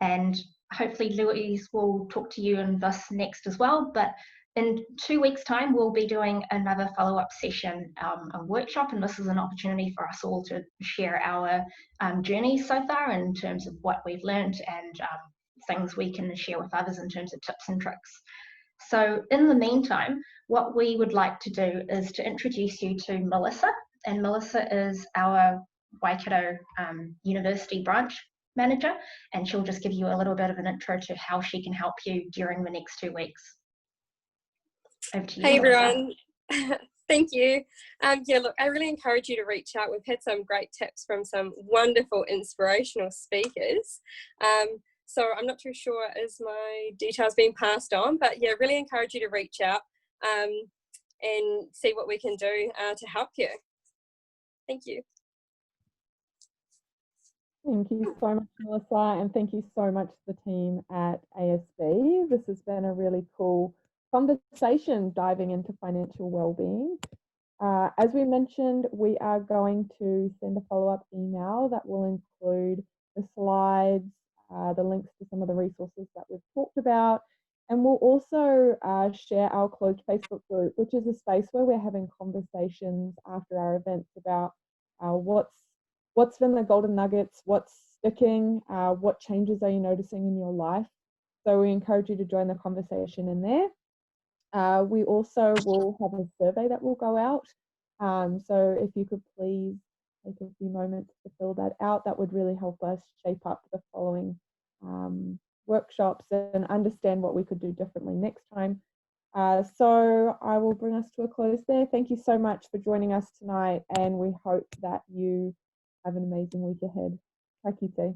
And hopefully Louise will talk to you in this next as well, but in 2 weeks' time we'll be doing another follow-up session, a workshop, and this is an opportunity for us all to share our journeys so far in terms of what we've learned and things we can share with others in terms of tips and tricks. So in the meantime, what we would like to do is to introduce you to Melissa, and Melissa is our Waikato University branch manager, and she'll just give you a little bit of an intro to how she can help you during the next 2 weeks. Over to you, hey Melissa. everyone. Thank you. Yeah, look, I really encourage you to reach out. We've had some great tips from some wonderful inspirational speakers. So I'm not too sure is my details being passed on, but yeah, really encourage you to reach out and see what we can do to help you. Thank you. Thank you so much, Melissa, and thank you so much to the team at ASB. This has been a really cool conversation diving into financial wellbeing. As we mentioned, we are going to send a follow-up email that will include the slides, the links to some of the resources that we've talked about, and we'll also share our closed Facebook group, which is a space where we're having conversations after our events about what's been the golden nuggets, what's sticking, what changes are you noticing in your life. So we encourage you to join the conversation in there. We also will have a survey that will go out. So if you could please take a few moments to fill that out, that would really help us shape up the following workshops and understand what we could do differently next time. So I will bring us to a close there. Thank you so much for joining us tonight, and we hope that you have an amazing week ahead. Ka kite.